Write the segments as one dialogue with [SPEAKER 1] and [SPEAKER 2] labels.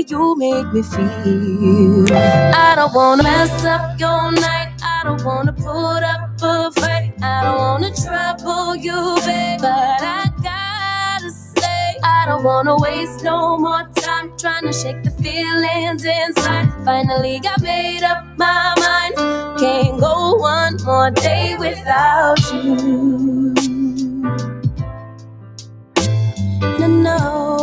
[SPEAKER 1] you make me feel. I don't wanna mess up your night. I don't wanna put up a fight. I don't wanna trouble you, babe, but I gotta say I don't wanna waste no more time trying to shake the feelings inside. Finally got made up my mind. Can't go one more day without you. No.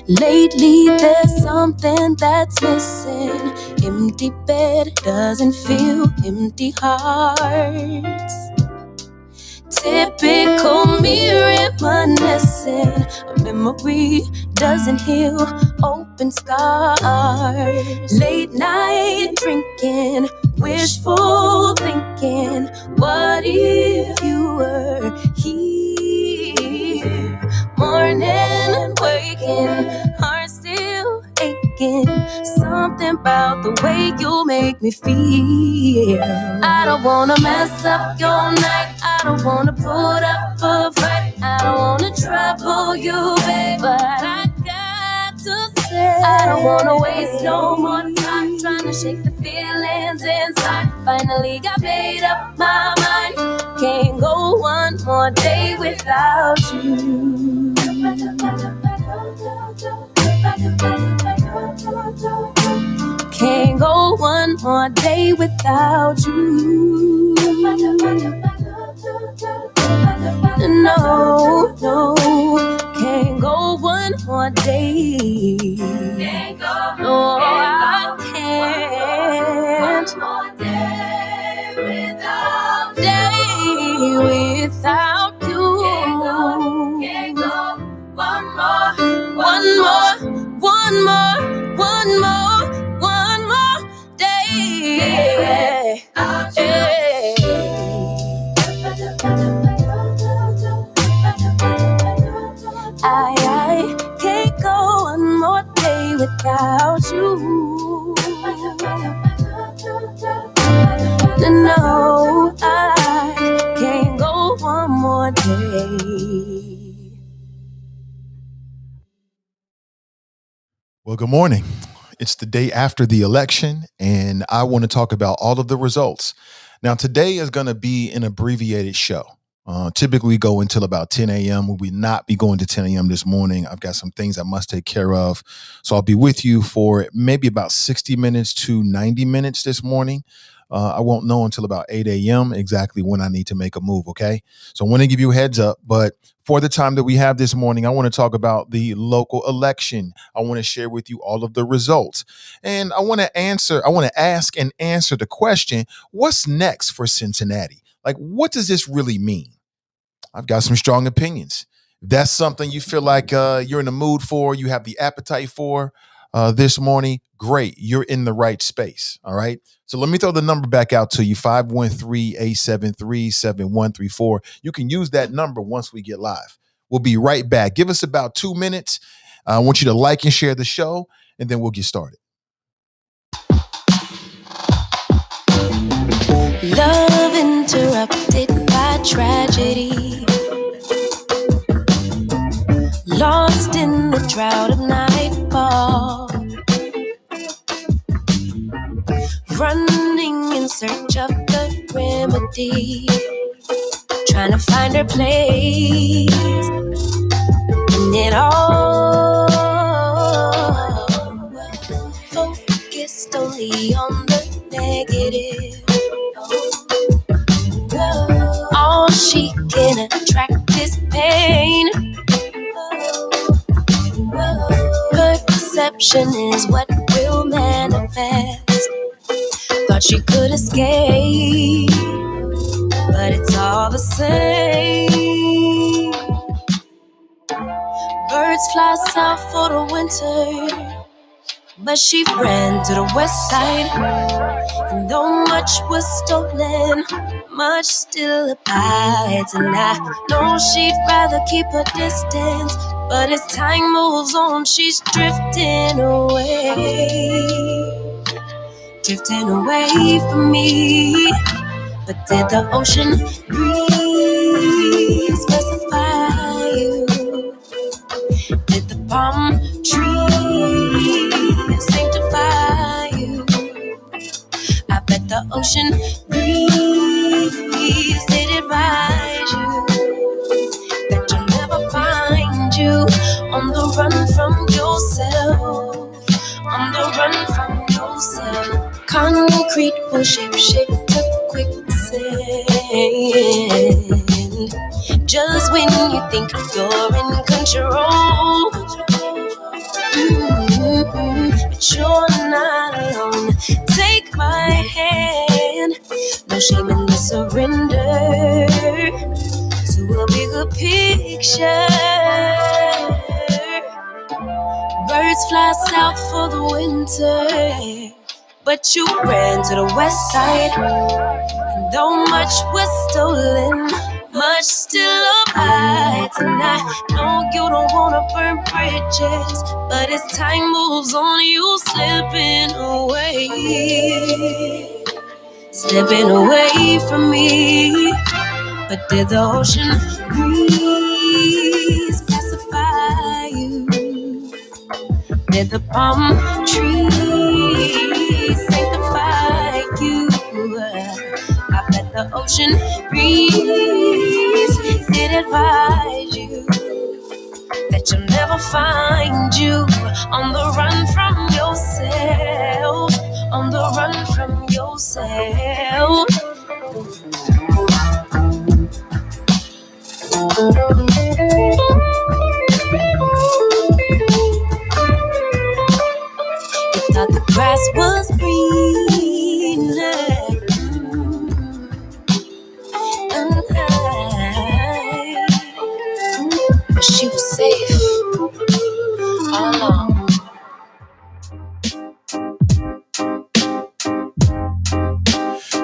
[SPEAKER 1] Lately there's something that's missing. Empty bed doesn't feel empty hearts. Typical me reminiscing. A memory doesn't heal open scars. Late night drinking, wishful thinking. What if you were here? Morning and waking, heart still aching. Something about the way you make me feel. I don't wanna mess up your night. I don't wanna put up a fight. I don't wanna trouble you, babe, but I got to say I don't wanna waste no more time trying to shake the feelings inside. Finally got made up my mind. Can't go one more day without you. Can't go one more day without you. No, can't go one more day. No, I can't. One more day without you. Can't go one more day. I can't go one more day without you. No, I can't go one more day.
[SPEAKER 2] Well, good morning. It's the day after the election, and I want to talk about all of the results. Now, today is going to be an abbreviated show. Typically go until about 10 a.m. We will not be going to 10 a.m. this morning. I've got some things I must take care of. So I'll be with you for maybe about 60 minutes to 90 minutes this morning. I won't know until about 8 a.m. exactly when I need to make a move, okay? So I want to give you a heads up, but for the time that we have this morning, I want to talk about the local election. I want to share with you all of the results. And I want to ask and answer the question, what's next for Cincinnati? Like, what does this really mean? I've got some strong opinions. If that's something you feel like you're in the mood for, you have the appetite for this morning, great. You're in the right space, all right? So let me throw the number back out to you, 513-873-7134. You can use that number once we get live. We'll be right back. Give us about 2 minutes. I want you to like and share the show, and then we'll get started.
[SPEAKER 1] Love interrupted by tragedy, lost in the drought of nightfall, running in search of the remedy, trying to find her place in it all, focused only on the negative. All she can attract is pain. Perception is what will manifest. Thought she could escape, but it's all the same. Birds fly south for the winter, but she ran to the west side. And though much was stolen, much still abides. And I know she'd rather keep her distance, but as time moves on, she's drifting away from me. But did the ocean breeze specify palm trees sanctify you. I bet the ocean breeze did advise you that you'll never find you on the run from yourself. On the run from yourself. Concrete will shape to quicksand. Just when you think you're in control, but you're not alone. Take my hand, no shame in the surrender to a bigger picture. Birds fly south for the winter, but you ran to the west side. And though much was stolen, much still abides. And I know you don't wanna burn bridges, but as time moves on, you slipping away from me. But did the ocean breeze pacify you? Did the palm trees sanctify you? I bet the ocean breeze did advise you that you'll never find you on the run from yourself. On the run from yourself. You thought the grass was greener, but she was safe all along.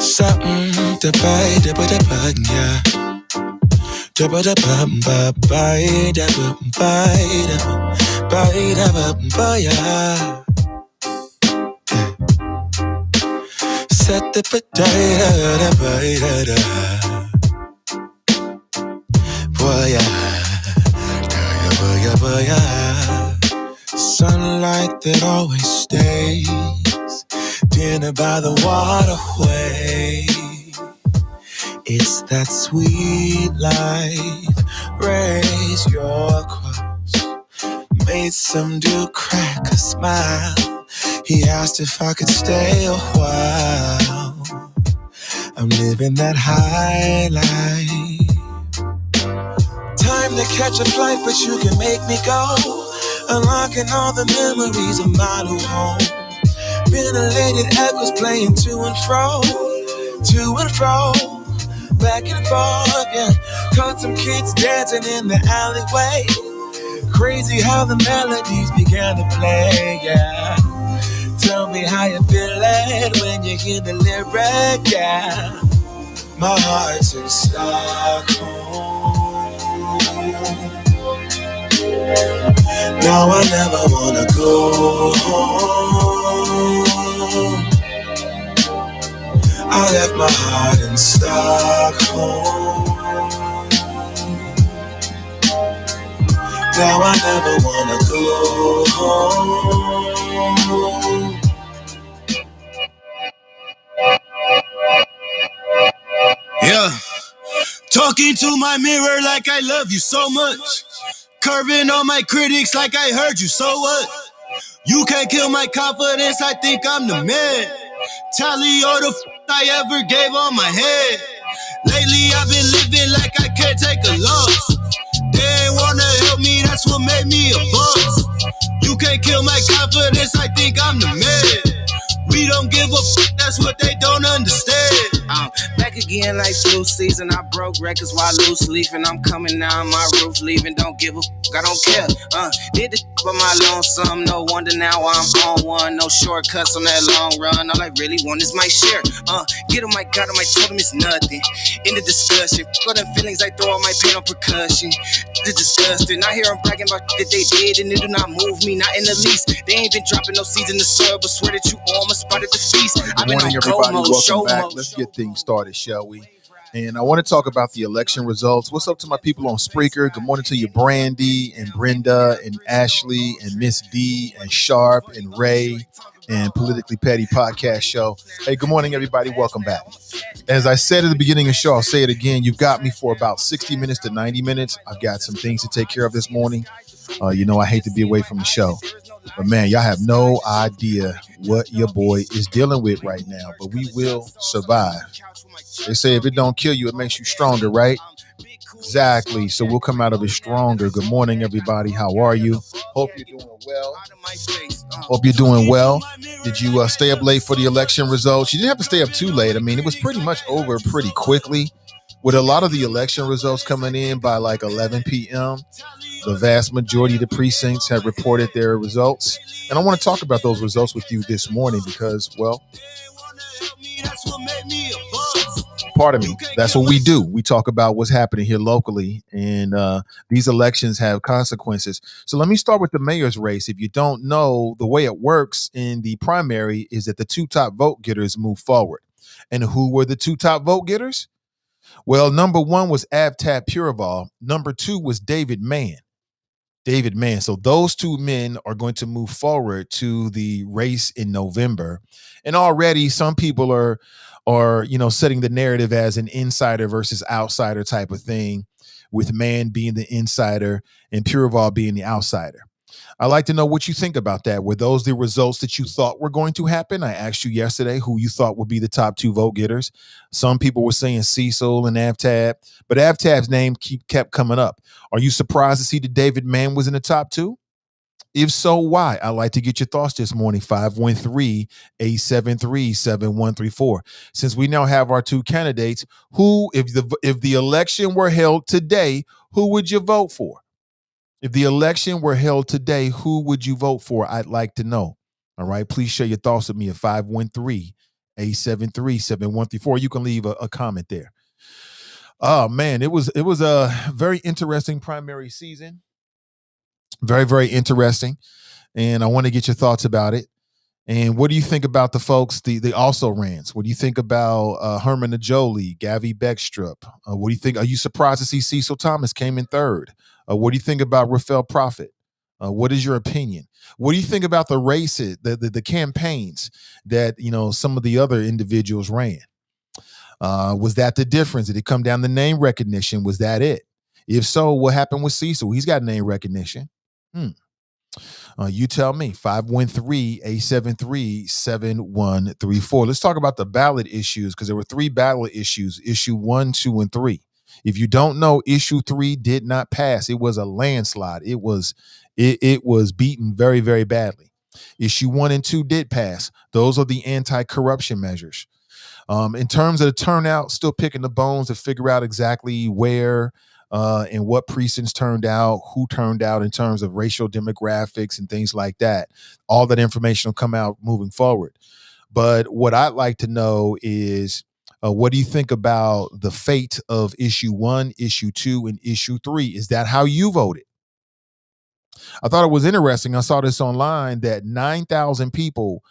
[SPEAKER 3] Something to buy, yeah. Set the potato, boy. Sunlight that always stays, dinner by the waterway. It's that sweet life. Raise your cross. Made some dude crack a smile. He asked if I could stay a while. I'm living that high life. Time to catch a flight, but you can make me go. Unlocking all the memories of my new home. Ventilated echoes playing to and fro, back and forth, yeah. Caught some kids dancing in the alleyway. Crazy how the melodies began to play, yeah. Tell me how you feeling when you hear the lyric, yeah. My heart's in Stockholm. Now I never wanna go home. I left my heart in Stockholm. Now I never wanna go home. Yeah, talking to my mirror like I love you so much. Curving on my critics like I heard you, so what? You can't kill my confidence, I think I'm the man. Tally all the I ever gave on my head. Lately I've been living like I can't take a loss. They ain't wanna help me, that's what made me a boss. You can't kill my confidence, I think I'm the man. We don't give a that's what they don't understand. Back again like flu season, I broke records while loose leafing. I'm coming down my roof, leaving, don't give a I don't care. Did the by my lonesome, no wonder now I'm on one. No shortcuts on that long run, all I really want is my share. Get on my God, on my totem is nothing. In the discussion, all them feelings I throw on my pain on percussion. It's disgusting, I hear them bragging about that they did and it do not move me, not in the least. They ain't been dropping no seeds in the soil, but swear that you all my spot at the feast.
[SPEAKER 2] Good morning, everybody. Welcome back. Let's get things started, shall we? And I want to talk about the election results. What's up to my people on Spreaker? Good morning to you, Brandy and Brenda and Ashley and Miss D and Sharp and Ray and Politically Petty Podcast Show. Hey, good morning, everybody. Welcome back. As I said at the beginning of the show, I'll say it again. You've got me for about 60 minutes to 90 minutes. I've got some things to take care of this morning. I hate to be away from the show. But man, y'all have no idea what your boy is dealing with right now. But we will survive. They say if it don't kill you, it makes you stronger, right? Exactly. So we'll come out of it stronger. Good morning, everybody. How are you? Hope you're doing well. Did you stay up late for the election results? You didn't have to stay up too late. I mean, it was pretty much over pretty quickly. With a lot of the election results coming in by like 11 p.m., the vast majority of the precincts have reported their results. And I want to talk about those results with you this morning because, well, pardon me, that's what we do. We talk about what's happening here locally, and these elections have consequences. So let me start with the mayor's race. If you don't know, the way it works in the primary is that the two top vote getters move forward. And who were the two top vote getters? Well, number one was Aftab Pureval. Number two was David Mann. So those two men are going to move forward to the race in November. And already some people are setting the narrative as an insider versus outsider type of thing, with Mann being the insider and Pureval being the outsider. I'd like to know what you think about that. Were those the results that you thought were going to happen? I asked you yesterday who you thought would be the top two vote getters. Some people were saying Cecil and Aftab, but Aftab's name kept coming up. Are you surprised to see that David Mann was in the top two? If so, why? I'd like to get your thoughts this morning. 513-873-7134. Since we now have our two candidates, if the election were held today, who would you vote for? If the election were held today, who would you vote for? I'd like to know. All right. Please share your thoughts with me at 513-873-7134. You can leave a comment there. Oh, man, it was a very interesting primary season. Very, very interesting. And I want to get your thoughts about it. And what do you think about the folks, the also rans? What do you think about Herman Najoli, Gavi Beckstrup? What do you think? Are you surprised to see Cecil Thomas came in third? What do you think about Rafael Prophet? What is your opinion? What do you think about the races, the campaigns that some of the other individuals ran? Was that the difference? Did it come down to name recognition? Was that it? If so, what happened with Cecil? He's got name recognition. You tell me. 513-873-7134. Let's talk about the ballot issues, because there were three ballot issues, issue 1, 2, and 3. If you don't know, issue 3 did not pass. It was a landslide. It was beaten very, very badly. Issue 1 and 2 did pass. Those are the anti-corruption measures. In terms of the turnout, still picking the bones to figure out exactly where and what precincts turned out, who turned out in terms of racial demographics and things like that. All that information will come out moving forward. But what I'd like to know is, what do you think about the fate of issue 1, issue 2, and issue 3? Is that how you voted? I thought it was interesting. I saw this online that 9,000 people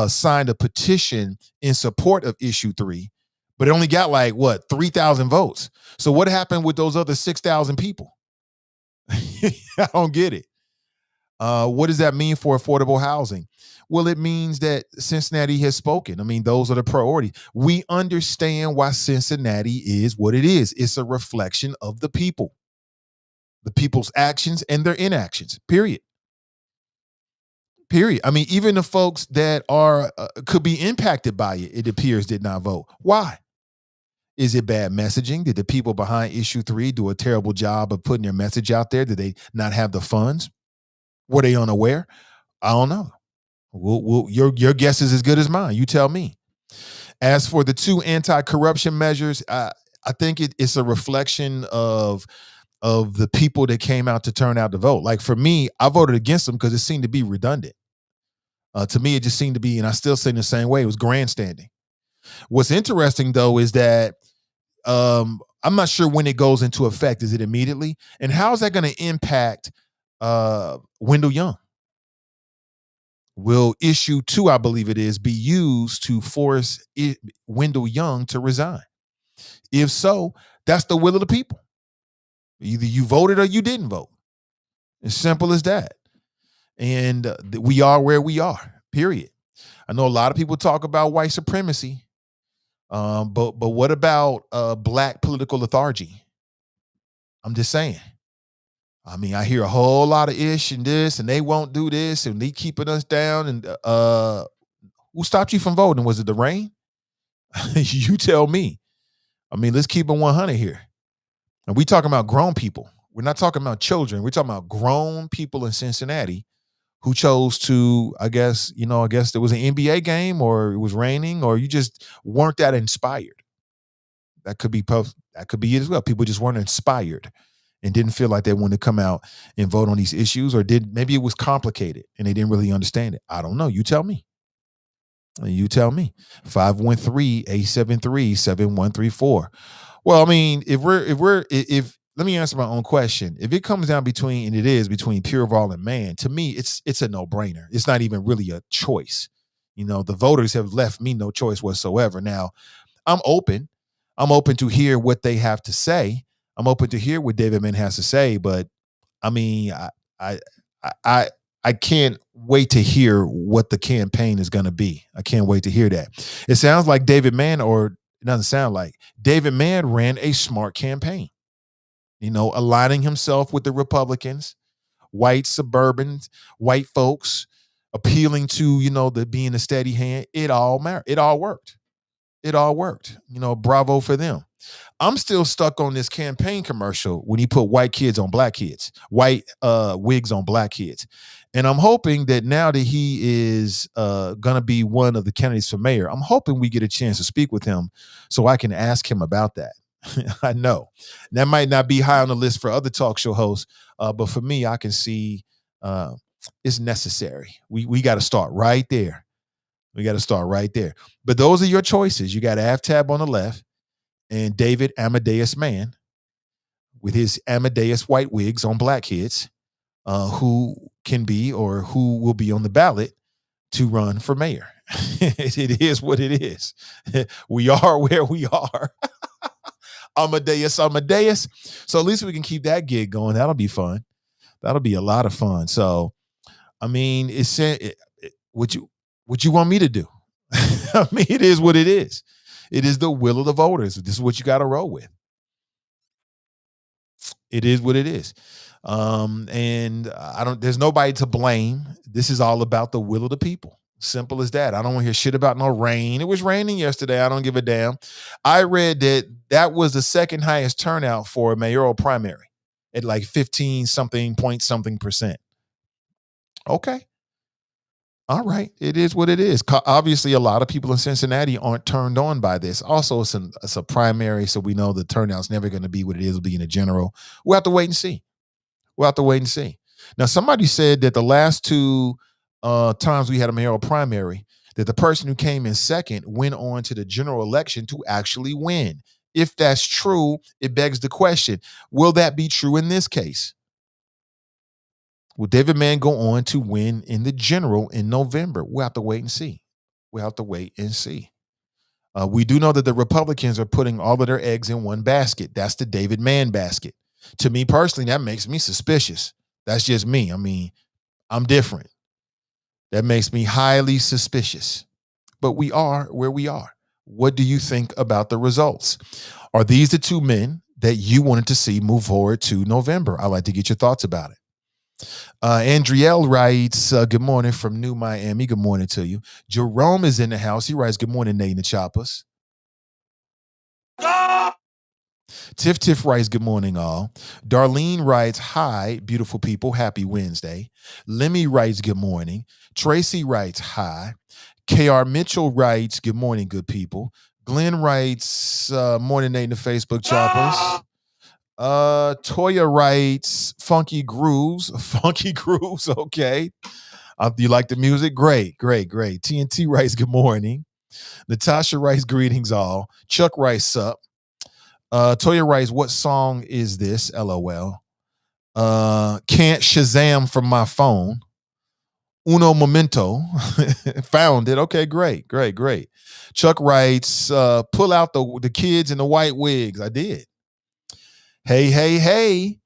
[SPEAKER 2] signed a petition in support of issue 3, but it only got 3,000 votes. So what happened with those other 6,000 people? I don't get it. What does that mean for affordable housing? Well, it means that Cincinnati has spoken. I mean, those are the priorities. We understand why Cincinnati is what it is. It's a reflection of the people's actions and their inactions, period. I mean, even the folks that could be impacted by it, it appears, did not vote. Why? Is it bad messaging? Did the people behind issue 3 do a terrible job of putting their message out there? Did they not have the funds? Were they unaware? I don't know. Your guess is as good as mine. You tell me. As for the 2 anti-corruption measures, I think it's a reflection of the people that came out to turn out to vote. Like for me, I voted against them because it seemed to be redundant. To me, it just seemed to be, and I still say in the same way, it was grandstanding. What's interesting, though, is that I'm not sure when it goes into effect. Is it immediately? And how is that going to impact Wendell Young? Will issue 2, I believe it is, be used to force Wendell Young to resign? If so, that's the will of the people. Either you voted or you didn't vote. As simple as that. And we are where we are, period. I know a lot of people talk about white supremacy, but what about black political lethargy? I'm just saying. I mean, I hear a whole lot of ish and this, and they won't do this, and they keeping us down. And who stopped you from voting? Was it the rain? You tell me. I mean, let's keep it 100 here. And we talking about grown people. We're not talking about children. We're talking about grown people in Cincinnati who chose to, I guess there was an NBA game or it was raining or you just weren't that inspired. That could be it as well. People just weren't inspired and didn't feel like they wanted to come out and vote on these issues, or maybe it was complicated and they didn't really understand it. I don't know. You tell me. 513-873-7134. Well, I mean, if let me answer my own question. If it comes down between Pureval and Mann, to me, it's a no-brainer. It's not even really a choice. The voters have left me no choice whatsoever. Now, I'm open. I'm open to hear what they have to say. I'm open to hear what David Mann has to say, but I mean, I can't wait to hear what the campaign is going to be. I can't wait to hear that. It sounds like David Mann, or it doesn't sound like David Mann ran a smart campaign, aligning himself with the Republicans, white suburbans, white folks, appealing to, the being a steady hand. It all worked. It all worked. Bravo for them. I'm still stuck on this campaign commercial when he put white kids on black kids, white wigs on black kids. And I'm hoping that now that he is going to be one of the candidates for mayor, I'm hoping we get a chance to speak with him so I can ask him about that. I know that might not be high on the list for other talk show hosts, but for me, I can see it's necessary. We got to start right there. But those are your choices. You got Aftab on the left and David Amadeus Mann with his Amadeus white wigs on black kids, who can be or who will be on the ballot to run for mayor. It is what it is. We are where we are. Amadeus. So at least we can keep that gig going. That'll be fun. That'll be a lot of fun. So, I mean, what you want me to do? I mean, it is what it is. It is the will of the voters. This is what you got to roll with. It is what it is. And there's nobody to blame. This is all about the will of the people. Simple as that. I don't want to hear shit about no rain. It was raining yesterday. I don't give a damn. I read that was the second highest turnout for a mayoral primary at like 15 something point something percent. Okay. All right. It is what it is. Obviously, a lot of people in Cincinnati aren't turned on by this. Also, it's a primary, so we know the turnout's never going to be what it is will be in a general. We'll have to wait and see. Now, somebody said that the last two times we had a mayoral primary, that the person who came in second went on to the general election to actually win. If that's true, it begs the question, will that be true in this case? Will David Mann go on to win in the general in November? We'll have to wait and see. We do know that the Republicans are putting all of their eggs in one basket. That's the David Mann basket. To me personally, that makes me suspicious. That's just me. I mean, I'm different. That makes me highly suspicious. But we are where we are. What do you think about the results? Are these the two men that you wanted to see move forward to November? I'd like to get your thoughts about it. Andrielle writes, good morning from New Miami. Good morning to you. Jerome is in the house. He writes, good morning, Nate and the Choppers. Tiff writes, good morning, all. Darlene writes, hi, beautiful people. Happy Wednesday. Lemmy writes, good morning. Tracy writes, hi. KR Mitchell writes, good morning, good people. Glenn writes, morning, Nate and the Facebook Choppers. Toya writes, funky grooves. Okay. You like the music? Great. TNT writes, good morning. Natasha writes, greetings all. Chuck writes, sup. Toya writes, what song is this? LOL. Can't Shazam from my phone. Uno momento. Found it. Okay, great. Chuck writes, pull out the kids in the white wigs. I did. Hey.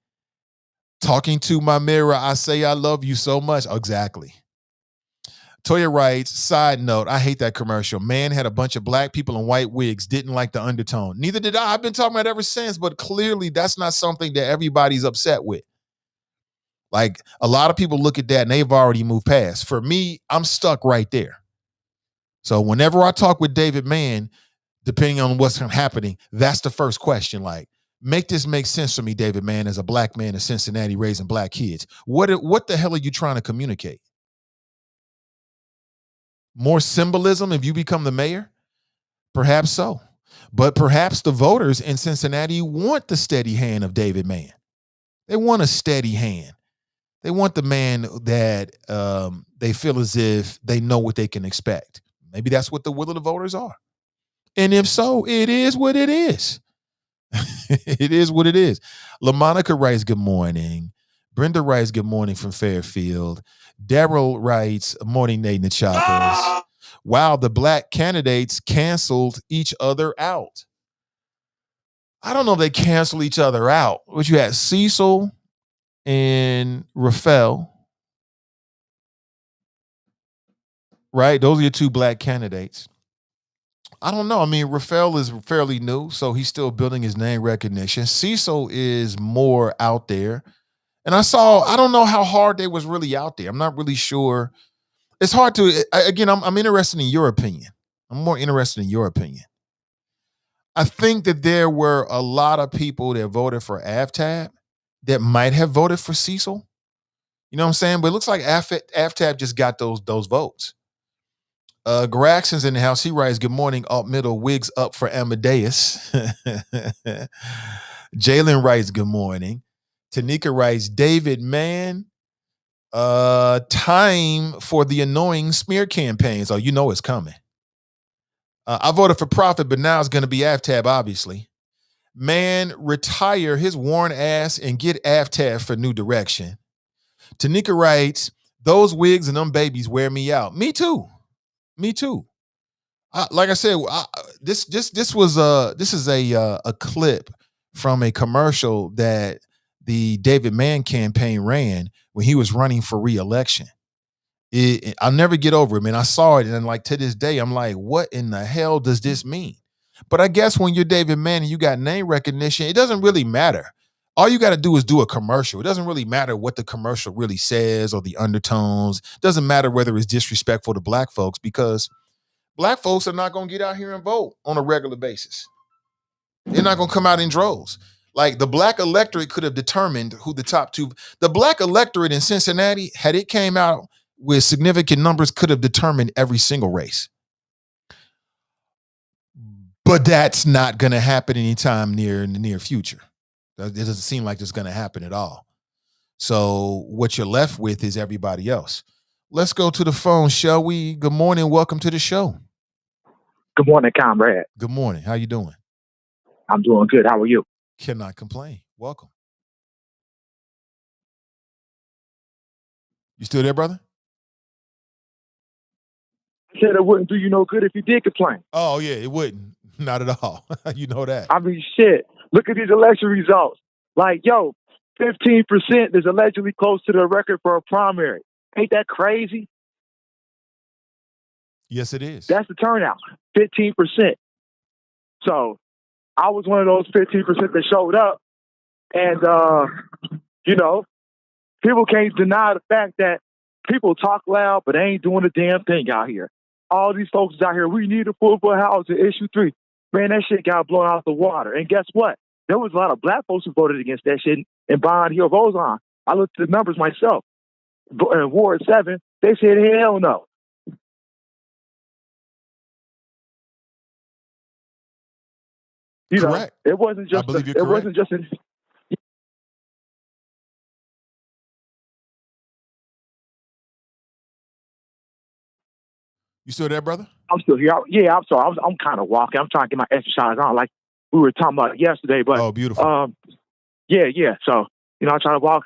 [SPEAKER 2] Talking to my mirror, I say I love you so much. Exactly. Toya writes, side note, I hate that commercial. Man had a bunch of black people in white wigs, didn't like the undertone. Neither did I. I've been talking about it ever since, but clearly that's not something that everybody's upset with. Like, a lot of people look at that and they've already moved past. For me, I'm stuck right there. So whenever I talk with David Mann, depending on what's happening, that's the first question. Like, make this make sense for me, David Mann, as a black man in Cincinnati raising black kids. What the hell are you trying to communicate? More symbolism if you become the mayor? Perhaps so. But perhaps the voters in Cincinnati want the steady hand of David Mann. They want a steady hand. They want the man that they feel as if they know what they can expect. Maybe that's what the will of the voters are. And if so, it is what it is. It is what it is. LaMonica writes, good morning. Brenda writes, good morning from Fairfield. Daryl writes, morning, Nate and the Choppers. Wow, the black candidates canceled each other out. I don't know if they cancel each other out. What you had, Cecil and Rafael, right? Those are your two black candidates. I don't know. I mean, Rafael is fairly new, so he's still building his name recognition. Cecil is more out there. And I don't know how hard they was really out there. I'm not really sure. It's hard to, again, I'm interested in your opinion. I'm more interested in your opinion. I think that there were a lot of people that voted for Aftab that might have voted for Cecil. You know what I'm saying? But it looks like Aftab just got those votes. Garaxon's in the house. He writes, good morning, alt middle, wigs up for Amadeus. Jalen writes, good morning. Tanika writes, David Mann, time for the annoying smear campaigns. Oh, you know it's coming. I voted for Prophet, but now it's going to be Aftab, obviously. Man, retire his worn ass and get Aftab for new direction. Tanika writes, those wigs and them babies wear me out. Me too. Like I said, this is a clip from a commercial that the David Mann campaign ran when he was running for re-election. I'll never get over it, man. I saw it, and like to this day, I'm like, what in the hell does this mean? But I guess when you're David Mann and you got name recognition, it doesn't really matter. All you got to do is do a commercial. It doesn't really matter what the commercial really says or the undertones. It doesn't matter whether it's disrespectful to black folks, because black folks are not going to get out here and vote on a regular basis. They're not going to come out in droves. Like, the black electorate could have determined who the top two. The black electorate in Cincinnati, had it came out with significant numbers, could have determined every single race. But that's not going to happen anytime in the near future. It doesn't seem like it's going to happen at all. So what you're left with is everybody else. Let's go to the phone, shall we? Good morning. Welcome to the show.
[SPEAKER 4] Good morning, comrade.
[SPEAKER 2] Good morning. How you doing?
[SPEAKER 4] I'm doing good. How are you?
[SPEAKER 2] Cannot complain. Welcome. You still there, brother?
[SPEAKER 4] I said it wouldn't do you no good if you did complain.
[SPEAKER 2] Oh, yeah, it wouldn't. Not at all. You know that.
[SPEAKER 4] I mean, shit. Look at these election results. Like, 15% is allegedly close to the record for a primary. Ain't that crazy?
[SPEAKER 2] Yes, it is.
[SPEAKER 4] That's the turnout, 15%. So I was one of those 15% that showed up. And, people can't deny the fact that people talk loud, but they ain't doing a damn thing out here. All these folks out here, we need affordable housing, issue 3. Man, that shit got blown out the water. And guess what? There was a lot of black folks who voted against that shit in Bond Hill Ozone. I looked at the numbers myself. In Ward 7, they said, hell no.
[SPEAKER 2] Correct.
[SPEAKER 4] It wasn't just.
[SPEAKER 2] I believe you're correct.
[SPEAKER 4] It wasn't just.
[SPEAKER 2] You still there, brother?
[SPEAKER 4] I'm still here. Yeah, I'm sorry. I'm kind of walking. I'm trying to get my exercise on, like we were talking about yesterday. But
[SPEAKER 2] oh, beautiful.
[SPEAKER 4] Yeah. So I try to walk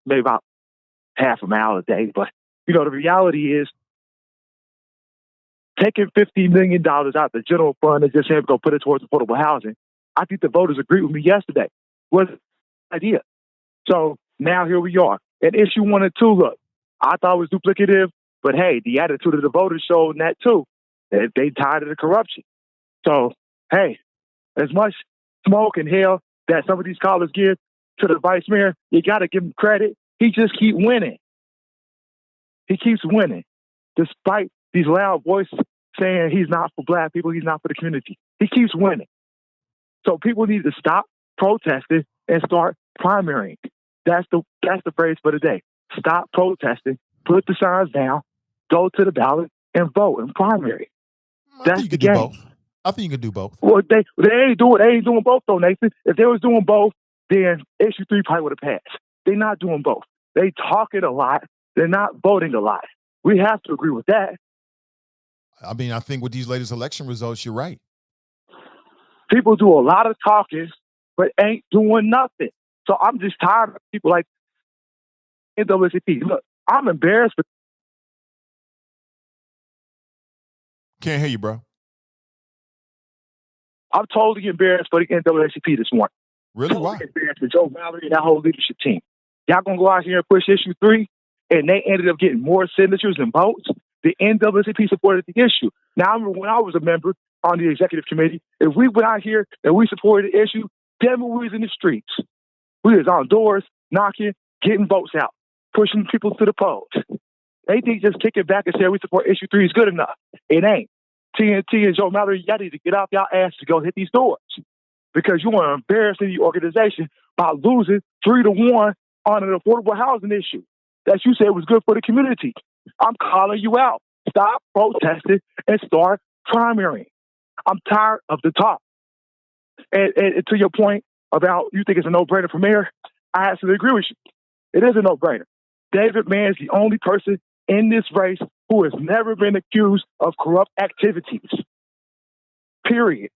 [SPEAKER 4] maybe about half a mile a day, but The reality is taking $50 million out the general fund and just saying go put it towards affordable housing. I think the voters agreed with me yesterday. Was an idea. So now here we are. And issue 1 and 2, look, I thought it was duplicative, but hey, the attitude of the voters showed that too. They tired of the corruption. So, hey, as much smoke and hell that some of these callers give to the vice mayor, you got to give him credit. He just keeps winning. He keeps winning, despite these loud voices saying he's not for black people, he's not for the community. He keeps winning. So people need to stop protesting and start primarying. That's the phrase for the day. Stop protesting, put the signs down, go to the ballot, and vote in primary. That's the game.
[SPEAKER 2] Both. I think you can do both.
[SPEAKER 4] Well, they ain't doing both though, Nathan. If they was doing both, then issue 3 probably would have passed. They're not doing both. They talking a lot. They're not voting a lot. We have to agree with that.
[SPEAKER 2] I mean, I think with these latest election results, you're right.
[SPEAKER 4] People do a lot of talking, but ain't doing nothing. So I'm just tired of people like NAACP. Look, I'm embarrassed.
[SPEAKER 2] Can't hear you, bro.
[SPEAKER 4] I'm totally embarrassed for the NAACP this morning.
[SPEAKER 2] Really? Why?
[SPEAKER 4] Embarrassed for Joe Mallory and that whole leadership team. Y'all gonna go out here and push issue 3, and they ended up getting more signatures and votes. The NAACP supported the issue. Now, I remember when I was a member on the executive committee, if we went out here and we supported the issue, then we was in the streets. We was on doors, knocking, getting votes out, pushing people to the polls. They think just kick it back and say we support issue 3 is good enough. It ain't. TNT and Joe Mallory, y'all need to get off y'all ass to go hit these doors, because you are embarrassing the organization by losing 3-1 on an affordable housing issue that you said was good for the community. I'm calling you out. Stop protesting and start primarying. I'm tired of the talk. And to your point about you think it's a no-brainer for mayor, I absolutely agree with you. It is a no-brainer. David Mann is the only person in this race who has never been accused of corrupt activities. Period.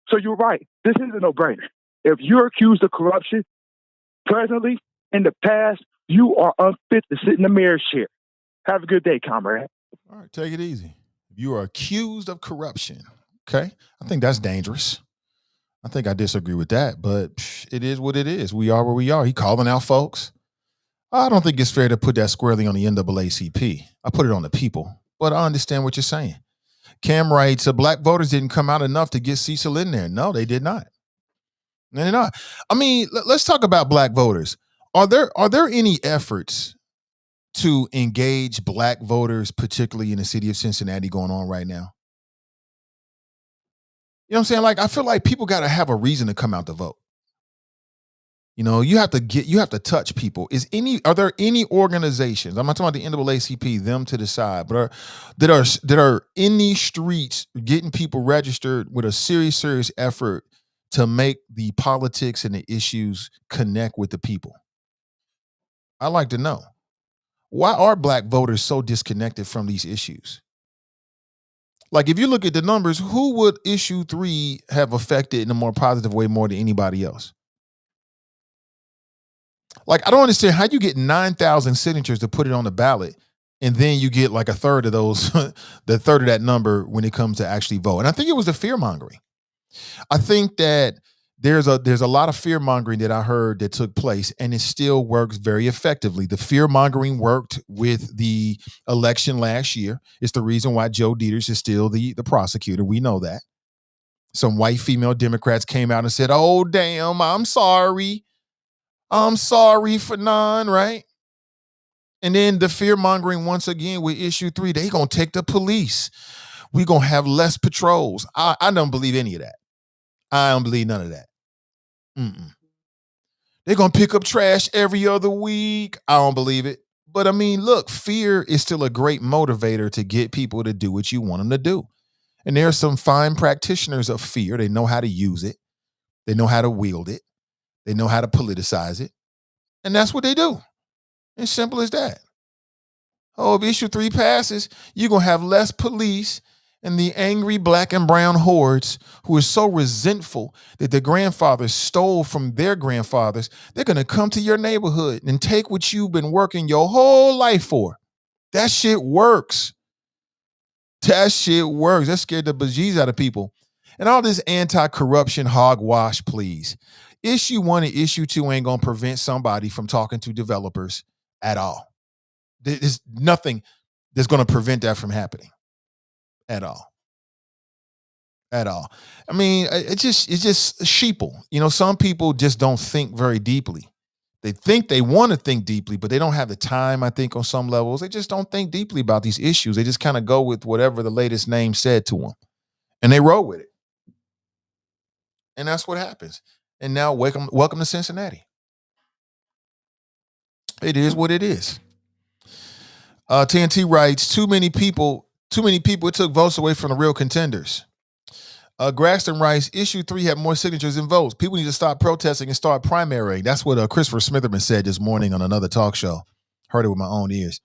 [SPEAKER 4] So you're right. This is a no-brainer. If you're accused of corruption presently, in the past, you are unfit to sit in the mayor's chair. Have a good day, comrade.
[SPEAKER 2] All right, take it easy. You are accused of corruption. Okay? I think that's dangerous. I think I disagree with that, but it is what it is. We are where we are. He calling out folks. I don't think it's fair to put that squarely on the NAACP. I put it on the people, but I understand what you're saying. Cam writes, black voters didn't come out enough to get Cecil in there. No, they did not. They're not. I mean, let's talk about black voters. Are there any efforts to engage black voters, particularly in the city of Cincinnati, going on right now? You know what I'm saying? Like, I feel like people got to have a reason to come out to vote. You know, you have to touch people. Are there any organizations? I'm not talking about the NAACP, them to the side, but that are in these streets getting people registered with a serious effort to make the politics and the issues connect with the people? I'd like to know. Why are black voters so disconnected from these issues? Like, if you look at the numbers, who would issue 3 have affected in a more positive way more than anybody else? Like, I don't understand how you get 9,000 signatures to put it on the ballot, and then you get like a third of those, the third of that number when it comes to actually vote. And I think it was the fear mongering. I think that there's a lot of fear mongering that I heard that took place, and it still works very effectively. The fear mongering worked with the election last year. It's the reason why Joe Dieters is still the prosecutor. We know that. Some white female Democrats came out and said, "Oh, damn, I'm sorry for none," right? And then the fear mongering once again with issue 3, they gonna take the police. We gonna have less patrols. I don't believe any of that. I don't believe none of that. They're gonna pick up trash every other week. I don't believe it. But I mean, look, fear is still a great motivator to get people to do what you want them to do. And there are some fine practitioners of fear. They know how to use it. They know how to wield it. They know how to politicize it. And that's what they do. As simple as that. Oh, if issue 3 passes, you're going to have less police and the angry black and brown hordes who are so resentful that their grandfathers stole from their grandfathers. They're going to come to your neighborhood and take what you've been working your whole life for. That shit works. That shit works. That scared the bejesus out of people. And all this anti-corruption hogwash, please. Issue 1 and issue 2 ain't gonna prevent somebody from talking to developers at all. There's nothing that's gonna prevent that from happening at all. At all. I mean, it's just sheeple. You know, some people just don't think very deeply. They think they want to think deeply, but they don't have the time, I think, on some levels. They just don't think deeply about these issues. They just kind of go with whatever the latest name said to them. And they roll with it. And that's what happens. And now welcome to Cincinnati. It is what it is. TNT writes, too many people, it took votes away from the real contenders. Graston writes, issue 3 had more signatures than votes. People need to stop protesting and start primarying. That's what Christopher Smitherman said this morning on another talk show. Heard it with my own ears,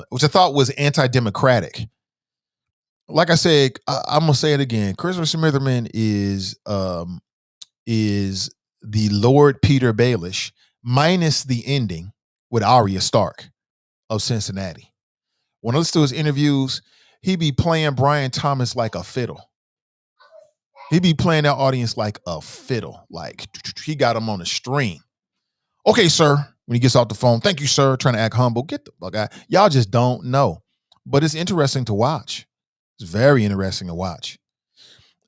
[SPEAKER 2] which I thought was anti-democratic. Like I said, I'm going to say it again. Christopher Smitherman is the Lord Peter Baelish minus the ending with Arya Stark of Cincinnati. When I listen to his interviews, he be playing Brian Thomas like a fiddle. He be playing that audience like a fiddle. Like he got him on a string. Okay, sir. When he gets off the phone, thank you, sir. Trying to act humble. Get the fuck out. Y'all just don't know. But it's interesting to watch. It's very interesting to watch.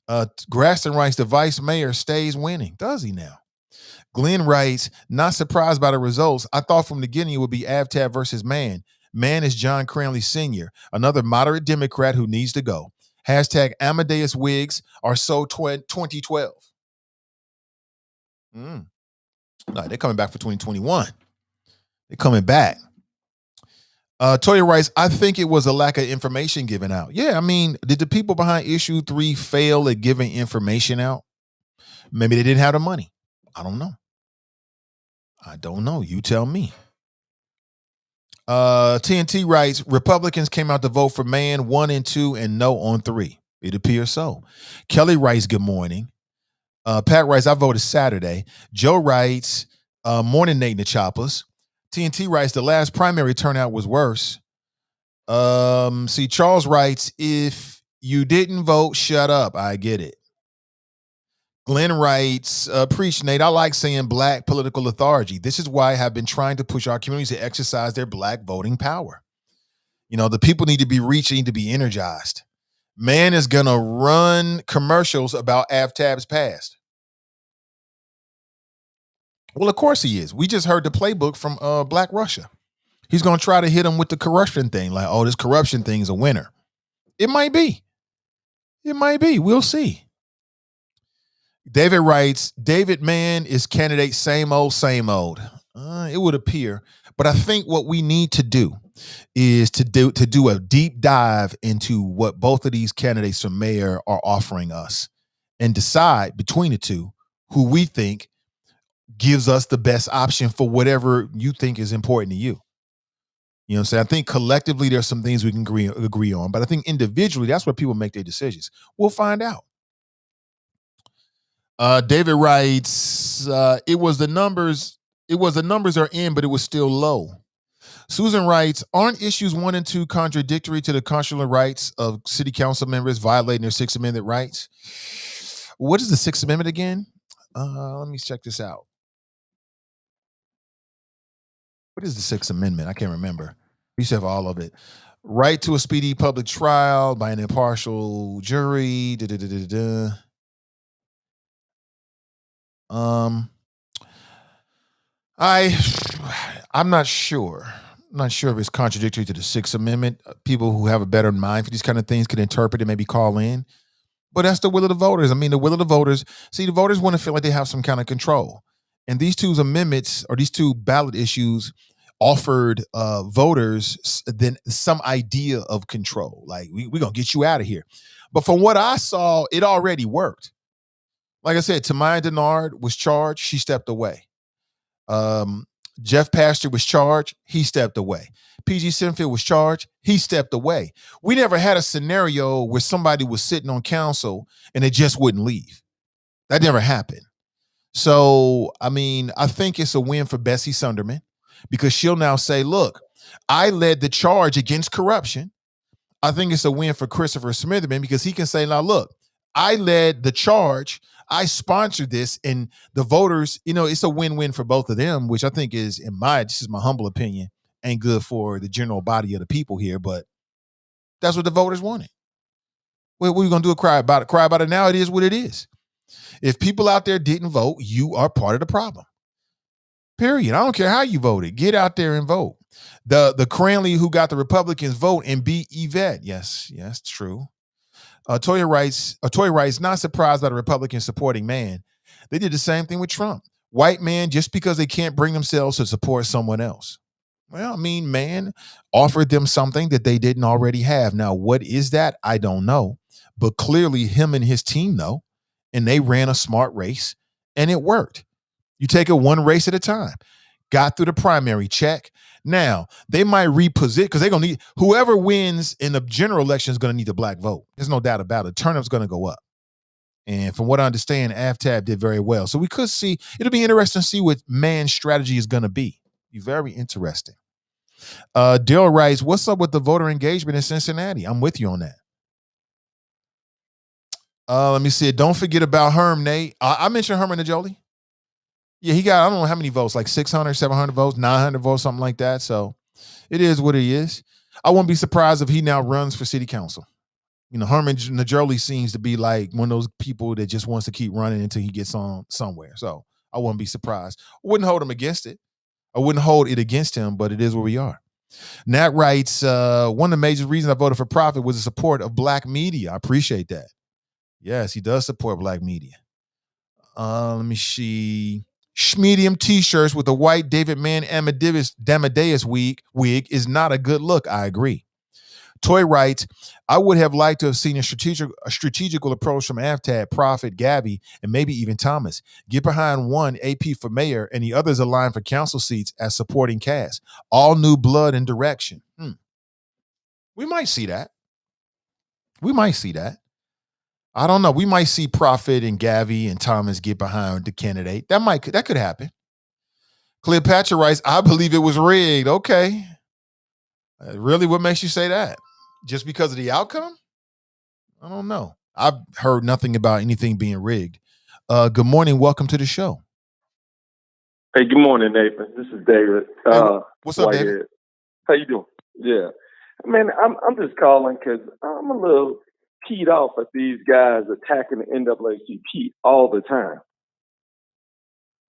[SPEAKER 2] Graston writes, the vice mayor stays winning. Does he now? Glenn writes, not surprised by the results. I thought from the beginning it would be Aftab versus Mann. Mann is John Cranley Sr., another moderate Democrat who needs to go. Hashtag Amadeus wigs are so 2012. No, they're coming back for 2021. They're coming back. Toya writes, I think it was a lack of information given out. Yeah, I mean, did the people behind issue 3 fail at giving information out? Maybe they didn't have the money. I don't know. You tell me. TNT writes, Republicans came out to vote for Mann 1 and 2 and no on 3. It appears so. Kelly writes, good morning. Pat writes, I voted Saturday. Joe writes, morning Nate and the Choppers. TNT writes, the last primary turnout was worse. See, Charles writes, if you didn't vote, shut up. I get it. Glenn writes, preach, Nate. I like saying black political authority. This is why I have been trying to push our communities to exercise their black voting power. You know, the people need to be reached, need to be energized. Mann is going to run commercials about Aftab's past. Well, of course he is. We just heard the playbook from Black Russia. He's going to try to hit him with the corruption thing. Like, oh, this corruption thing is a winner. It might be. We'll see. David writes, David Mann is candidate same old. It would appear. But I think what we need to do is to do a deep dive into what both of these candidates for mayor are offering us and decide between the two who we think gives us the best option for whatever you think is important to you. You know what I'm saying? I think collectively there's some things we can agree on, but I think individually that's where people make their decisions. We'll find out. David writes, it was the numbers are in, but it was still low. Susan writes, aren't issues 1 and 2 contradictory to the constitutional rights of city council members violating their Sixth Amendment rights? What is the Sixth Amendment again? Let me check this out. What is the Sixth Amendment? I can't remember. We used to have all of it. Right to a speedy public trial by an impartial jury. I'm not sure. I'm not sure if it's contradictory to the Sixth Amendment. People who have a better mind for these kind of things could interpret it, maybe call in. But that's the will of the voters. I mean, the will of the voters. See, the voters want to feel like they have some kind of control. And these two amendments or these two ballot issues offered voters then some idea of control. Like, we're going to get you out of here. But from what I saw, it already worked. Like I said, Tamaya Denard was charged. She stepped away. Jeff Pastor was charged. He stepped away. PG Sinfield was charged. He stepped away. We never had a scenario where somebody was sitting on council and they just wouldn't leave. That never happened. So, I mean, I think it's a win for Bessie Sunderman because she'll now say, look, I led the charge against corruption. I think it's a win for Christopher Smitherman because he can say, now, look, I led the charge. I sponsored this, and the voters, it's a win-win for both of them, which I think is, this is my humble opinion, ain't good for the general body of the people here, but that's what the voters wanted. What are you going to do? Cry about it? Cry about it now? It is what it is. If people out there didn't vote, you are part of the problem. Period. I don't care how you voted. Get out there and vote. The Cranley who got the Republicans vote and beat Yvette. Yes, true. Toya writes, not surprised by the Republicans supporting Mann. They did the same thing with Trump. White man, just because they can't bring themselves to support someone else. Well, Mann offered them something that they didn't already have. Now, what is that? I don't know. But clearly him and his team know, and they ran a smart race, and it worked. You take it one race at a time. Got through the primary, check. Now, they might reposition because they're going to need, whoever wins in the general election is going to need the black vote. There's no doubt about it. Turnup's going to go up. And from what I understand, Aftab did very well. So we could see, it'll be interesting to see what Mann's strategy is going to be. Be very interesting. Dill writes, what's up with the voter engagement in Cincinnati? I'm with you on that. Let me see it. Don't forget about Herm, Nate. I mentioned Herman Najoli. Yeah, he got, I don't know how many votes, like 600, 700 votes, 900 votes, something like that. So it is what it is. I wouldn't be surprised if he now runs for city council. Herman Najoli seems to be like one of those people that just wants to keep running until he gets on somewhere. So I wouldn't be surprised. I wouldn't hold him against it. I wouldn't hold it against him, but it is where we are. Nat writes, one of the major reasons I voted for Prophet was the support of black media. I appreciate that. Yes, he does support black media. Let me see. Schmedium t-shirts with a white David Mann Amadeus wig is not a good look. I agree. Toy writes, I would have liked to have seen a strategical approach from Aftab, Prophet, Gabby, and maybe even Thomas. Get behind one AP for mayor and the others aligned for council seats as supporting cast. All new blood and direction. We might see that. I don't know. We might see Prophet and Gabby and Thomas get behind the candidate. That could happen. Cleopatra writes, I believe it was rigged. Okay. Really? What makes you say that? Just because of the outcome? I don't know. I've heard nothing about anything being rigged. Good morning. Welcome to the show.
[SPEAKER 5] Hey, good morning, Nathan. This is David.
[SPEAKER 2] What's up, David?
[SPEAKER 5] How you doing? Yeah. I'm just calling because I'm a little keyed off at these guys attacking the NAACP all the time.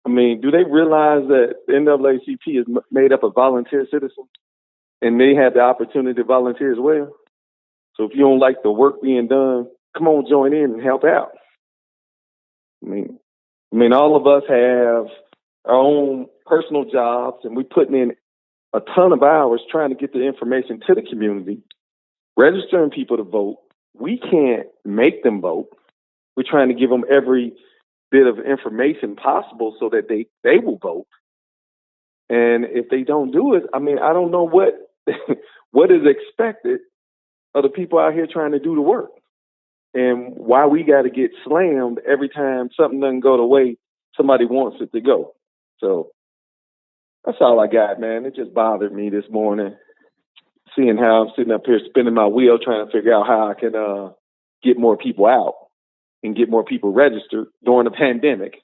[SPEAKER 5] Do they realize that the NAACP is made up of volunteer citizens and they have the opportunity to volunteer as well? So if you don't like the work being done, come on, join in and help out. All of us have our own personal jobs and we're putting in a ton of hours trying to get the information to the community, registering people to vote. We can't make them vote. We're trying to give them every bit of information possible so that they will vote. And if they don't do it, I don't know what what is expected of the people out here trying to do the work and why we got to get slammed every time something doesn't go the way somebody wants it to go. So that's all I got, man. It just bothered me this morning, seeing how I'm sitting up here spinning my wheel trying to figure out how I can get more people out and get more people registered during the pandemic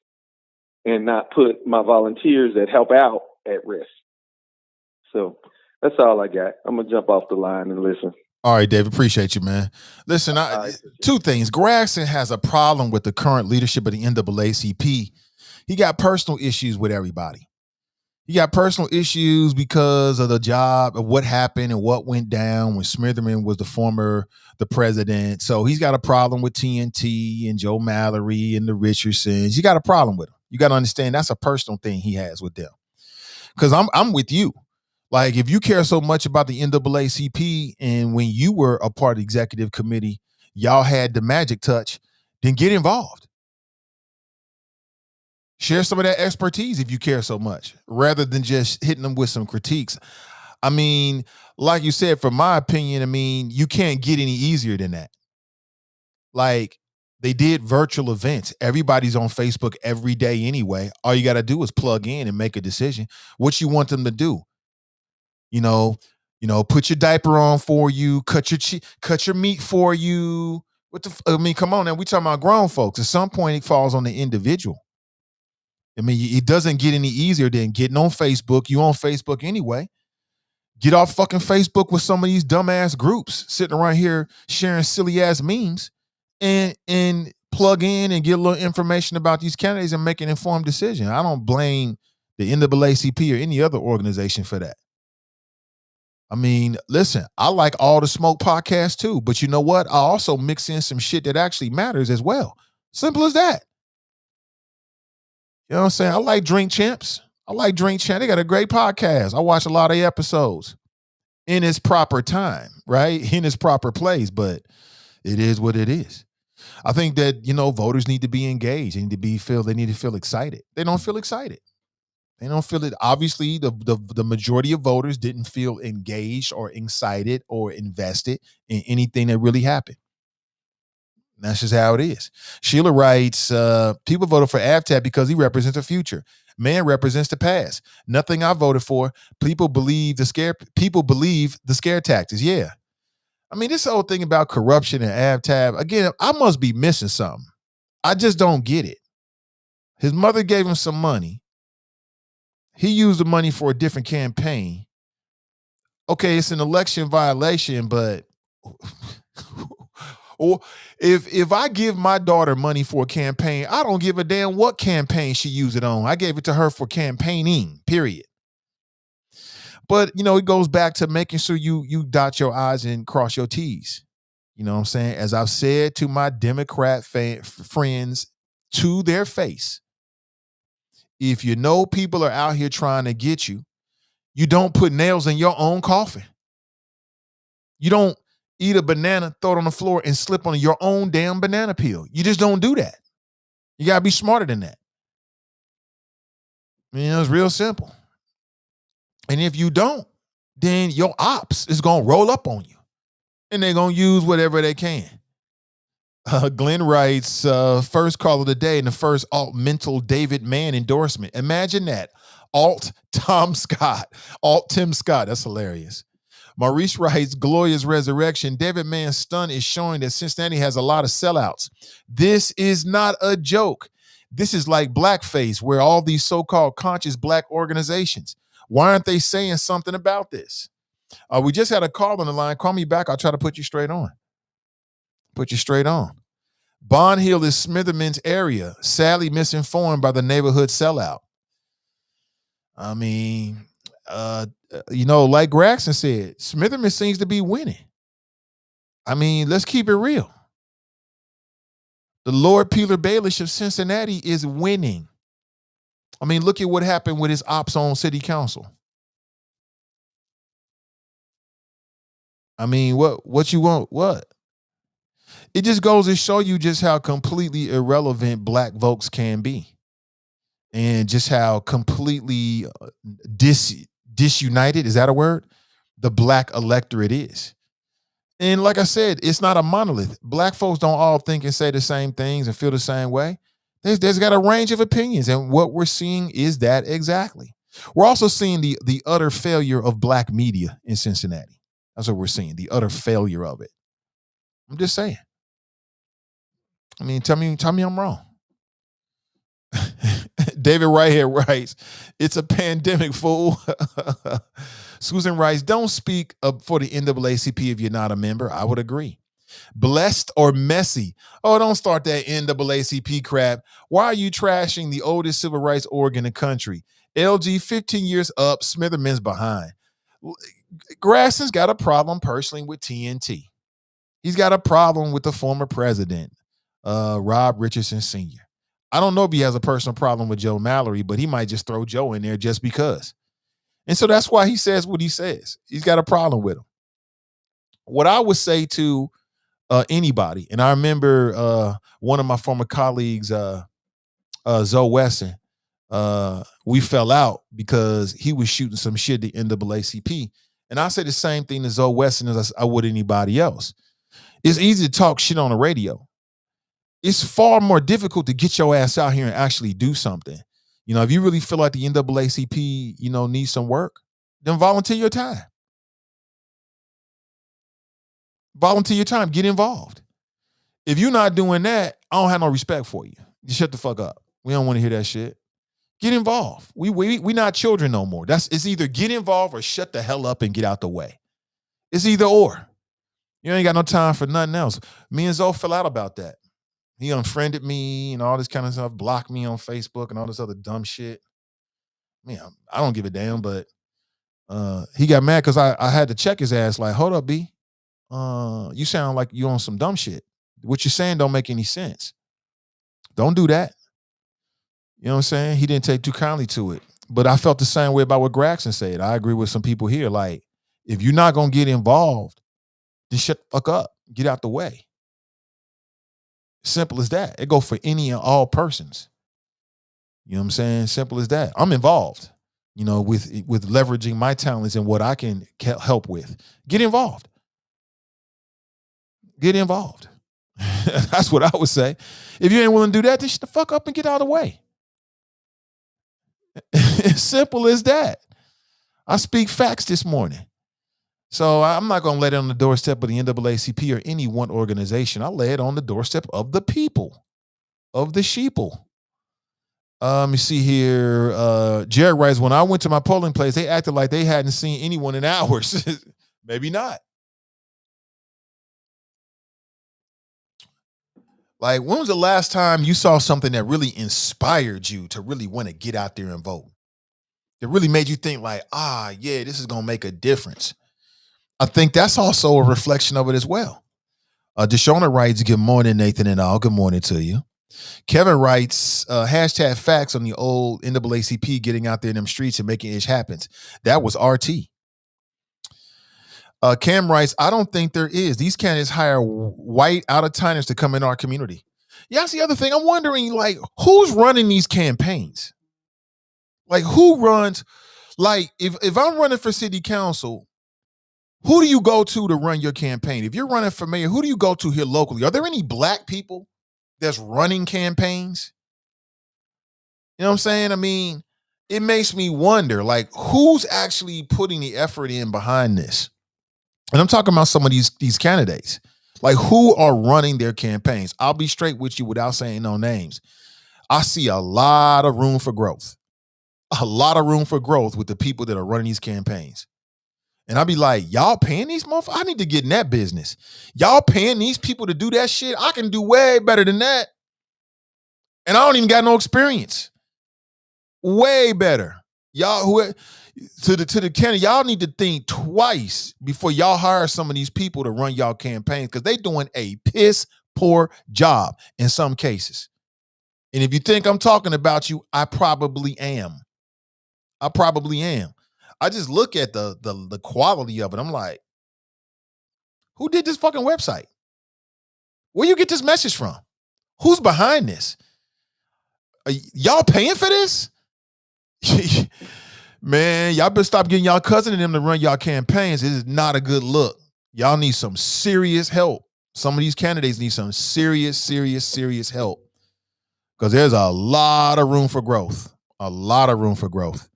[SPEAKER 5] and not put my volunteers that help out at risk. So that's all I got. I'm going to jump off the line and listen.
[SPEAKER 2] All right, Dave, appreciate you, man. Listen, two things. Gragson has a problem with the current leadership of the NAACP. He got personal issues with everybody. He got personal issues because of the job, of what happened and what went down when Smitherman was the president. So he's got a problem with TNT and Joe Mallory and the Richardsons. You got a problem with him. You got to understand that's a personal thing he has with them. Because I'm with you. Like, if you care so much about the NAACP and when you were a part of the executive committee, y'all had the magic touch, then get involved. Share some of that expertise if you care so much, rather than just hitting them with some critiques. Like you said, from my opinion, you can't get any easier than that. Like, they did virtual events. Everybody's on Facebook every day anyway. All you got to do is plug in and make a decision. What you want them to do? Put your diaper on for you, cut your meat for you. Come on now, we talking about grown folks. At some point, it falls on the individual. I mean, it doesn't get any easier than getting on Facebook. You on Facebook anyway. Get off fucking Facebook with some of these dumbass groups sitting around here sharing silly ass memes and plug in and get a little information about these candidates and make an informed decision. I don't blame the NAACP or any other organization for that. I mean, listen, I like all the smoke podcasts too, but you know what? I also mix in some shit that actually matters as well. Simple as that. You know what I'm saying? I like Drink Champs. They got a great podcast. I watch a lot of episodes in its proper time, right? In its proper place, but it is what it is. I think that, voters need to be engaged. They need to feel excited. They don't feel excited. They don't feel it. Obviously, the majority of voters didn't feel engaged or excited or invested in anything that really happened. That's just how it is. Sheila writes, people voted for Aftab because he represents the future. Mann represents the past. Nothing I voted for. People believe the scare tactics. Yeah. I mean, this whole thing about corruption and Aftab, again, I must be missing something. I just don't get it. His mother gave him some money. He used the money for a different campaign. Okay, it's an election violation, but or if I give my daughter money for a campaign, I don't give a damn what campaign she used it on. I gave it to her for campaigning, period. But, it goes back to making sure you dot your I's and cross your T's. You know what I'm saying? As I've said to my Democrat friends to their face, if you know people are out here trying to get you, you don't put nails in your own coffin. You don't eat a banana, throw it on the floor, and slip on your own damn banana peel. You just don't do that. You got to be smarter than that. It's real simple. And if you don't, then your ops is going to roll up on you. And they're going to use whatever they can. Glenn writes, first call of the day and the first alt mental David Mann endorsement. Imagine that. Alt Tim Scott. That's hilarious. Maurice writes, glorious resurrection. David Mann's stunt is showing that Cincinnati has a lot of sellouts. This is not a joke. This is like blackface, where all these so-called conscious black organizations, why aren't they saying something about this? We just had a call on the line. Call me back. I'll try to put you straight on. Bond Hill is Smitherman's area, sadly misinformed by the neighborhood sellout. I mean, like Braxton said, Smitherman seems to be winning. I mean, let's keep it real. The Lord Peeler Baelish of Cincinnati is winning. I mean, look at what happened with his ops on city council. I mean, what you want? What? It just goes to show you just how completely irrelevant black folks can be. And just how completely disunited, is that a word? The black electorate is. And like I said, it's not a monolith. Black folks don't all think and say the same things and feel the same way. There's got a range of opinions. And what we're seeing is that exactly. We're also seeing the utter failure of black media in Cincinnati. That's what we're seeing, the utter failure of it. I'm just saying. I mean, tell me I'm wrong. David Whitehead writes, it's a pandemic, fool. Susan writes, don't speak up for the NAACP if you're not a member. I would agree. Blessed or messy? Oh, don't start that NAACP crap. Why are you trashing the oldest civil rights org in the country? LG 15 years up, Smitherman's behind. Grasson's got a problem personally with TNT. He's got a problem with the former president, Rob Richardson Sr. I don't know if he has a personal problem with Joe Mallory, but he might just throw Joe in there just because. And so that's why he says what he says. He's got a problem with him. What I would say to anybody, and I remember one of my former colleagues, Zoe Wesson, we fell out because he was shooting some shit at the NAACP. And I say the same thing to Zoe Wesson as I would anybody else. It's easy to talk shit on the radio. It's far more difficult to get your ass out here and actually do something. If you really feel like the NAACP, needs some work, then volunteer your time. Volunteer your time. Get involved. If you're not doing that, I don't have no respect for you. You shut the fuck up. We don't want to hear that shit. Get involved. We not children no more. It's either get involved or shut the hell up and get out the way. It's either or. You ain't got no time for nothing else. Me and Zoe fell out about that. He unfriended me and all this kind of stuff, blocked me on Facebook and all this other dumb shit. Man, I don't give a damn, but he got mad because I had to check his ass like, hold up, B. You sound like you on some dumb shit. What you're saying don't make any sense. Don't do that. You know what I'm saying? He didn't take too kindly to it. But I felt the same way about what Gregson said. I agree with some people here. Like, if you're not going to get involved, then shut the fuck up. Get out the way. Simple as that. It go for any and all persons. You know what I'm saying? Simple as that. I'm involved, you know, with leveraging my talents and what I can help with. Get involved. Get involved. That's what I would say. If you ain't willing to do that, then shut the fuck up and get out of the way. As simple as that. I speak facts this morning. So I'm not going to lay it on the doorstep of the NAACP or any one organization. I lay it on the doorstep of the people, of the sheeple. Let me see here. Jared writes, when I went to my polling place, they acted like they hadn't seen anyone in hours. Maybe not. Like, when was the last time you saw something that really inspired you to really want to get out there and vote? It really made you think like, yeah, this is going to make a difference. I think that's also a reflection of it as well. Deshauna writes, good morning, Nathan and all. Good morning to you. Kevin writes, hashtag facts on the old NAACP getting out there in them streets and making it happen. That was RT. Cam writes, I don't think there is. These candidates hire white out-of-towners to come in our community. Yeah, that's the other thing. I'm wondering, like, who's running these campaigns? Like, who runs? Like, if I'm running for city council, who do you go to run your campaign? If you're running for mayor, who do you go to here locally? Are there any black people that's running campaigns? You know what I'm saying? I mean, it makes me wonder, like, who's actually putting the effort in behind this? And I'm talking about some of these candidates. Like, who are running their campaigns? I'll be straight with you without saying no names. I see a lot of room for growth. A lot of room for growth with the people that are running these campaigns. And I'll be like, y'all paying these motherfuckers? I need to get in that business. Y'all paying these people to do that shit? I can do way better than that. And I don't even got no experience. Way better. Y'all who to the candidate, y'all need to think twice before y'all hire some of these people to run y'all campaigns, because they doing a piss poor job in some cases. And if you think I'm talking about you, I probably am. I probably am. I just look at the quality of it. I'm like, who did this fucking website? Where you get this message from? Who's behind this? Y'all paying for this? Man, y'all better stop getting y'all cousin and them to run y'all campaigns. It is not a good look. Y'all need some serious help. Some of these candidates need some serious help, because there's a lot of room for growth. A lot of room for growth.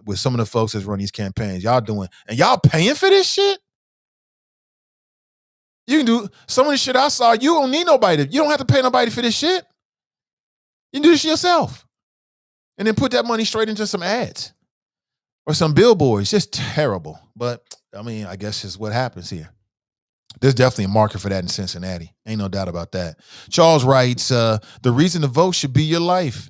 [SPEAKER 2] With some of the folks that's run these campaigns, y'all doing, and y'all paying for this shit. You can do some of the shit I saw. You don't need nobody. You don't have to pay nobody for this shit. You can do this yourself. And then put that money straight into some ads or some billboards. Just terrible. But I mean, I guess it's what happens here. There's definitely a market for that in Cincinnati. Ain't no doubt about that. Charles writes, the reason to vote should be your life.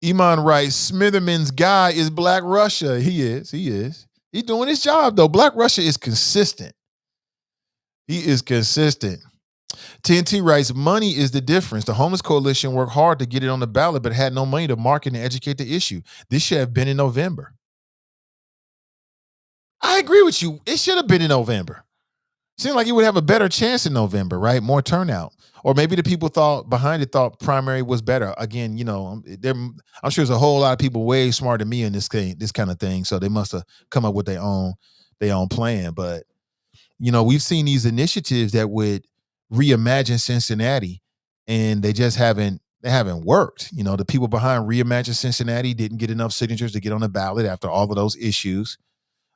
[SPEAKER 2] Iman writes, Smitherman's guy is Black Russia. He is. He's doing his job, though. Black Russia is consistent. He is consistent. TNT writes, money is the difference. The Homeless Coalition worked hard to get it on the ballot, but had no money to market and educate the issue. This should have been in November. I agree with you. It should have been in November. Seemed like you would have a better chance in November, right? More turnout. Or maybe the people thought primary was better. Again, you know, I'm sure there's a whole lot of people way smarter than me in this kind of thing. So they must have come up with their own plan. But, you know, we've seen these initiatives that would reimagine Cincinnati, and they just haven't They haven't worked. You know, the people behind Reimagine Cincinnati didn't get enough signatures to get on the ballot after all of those issues,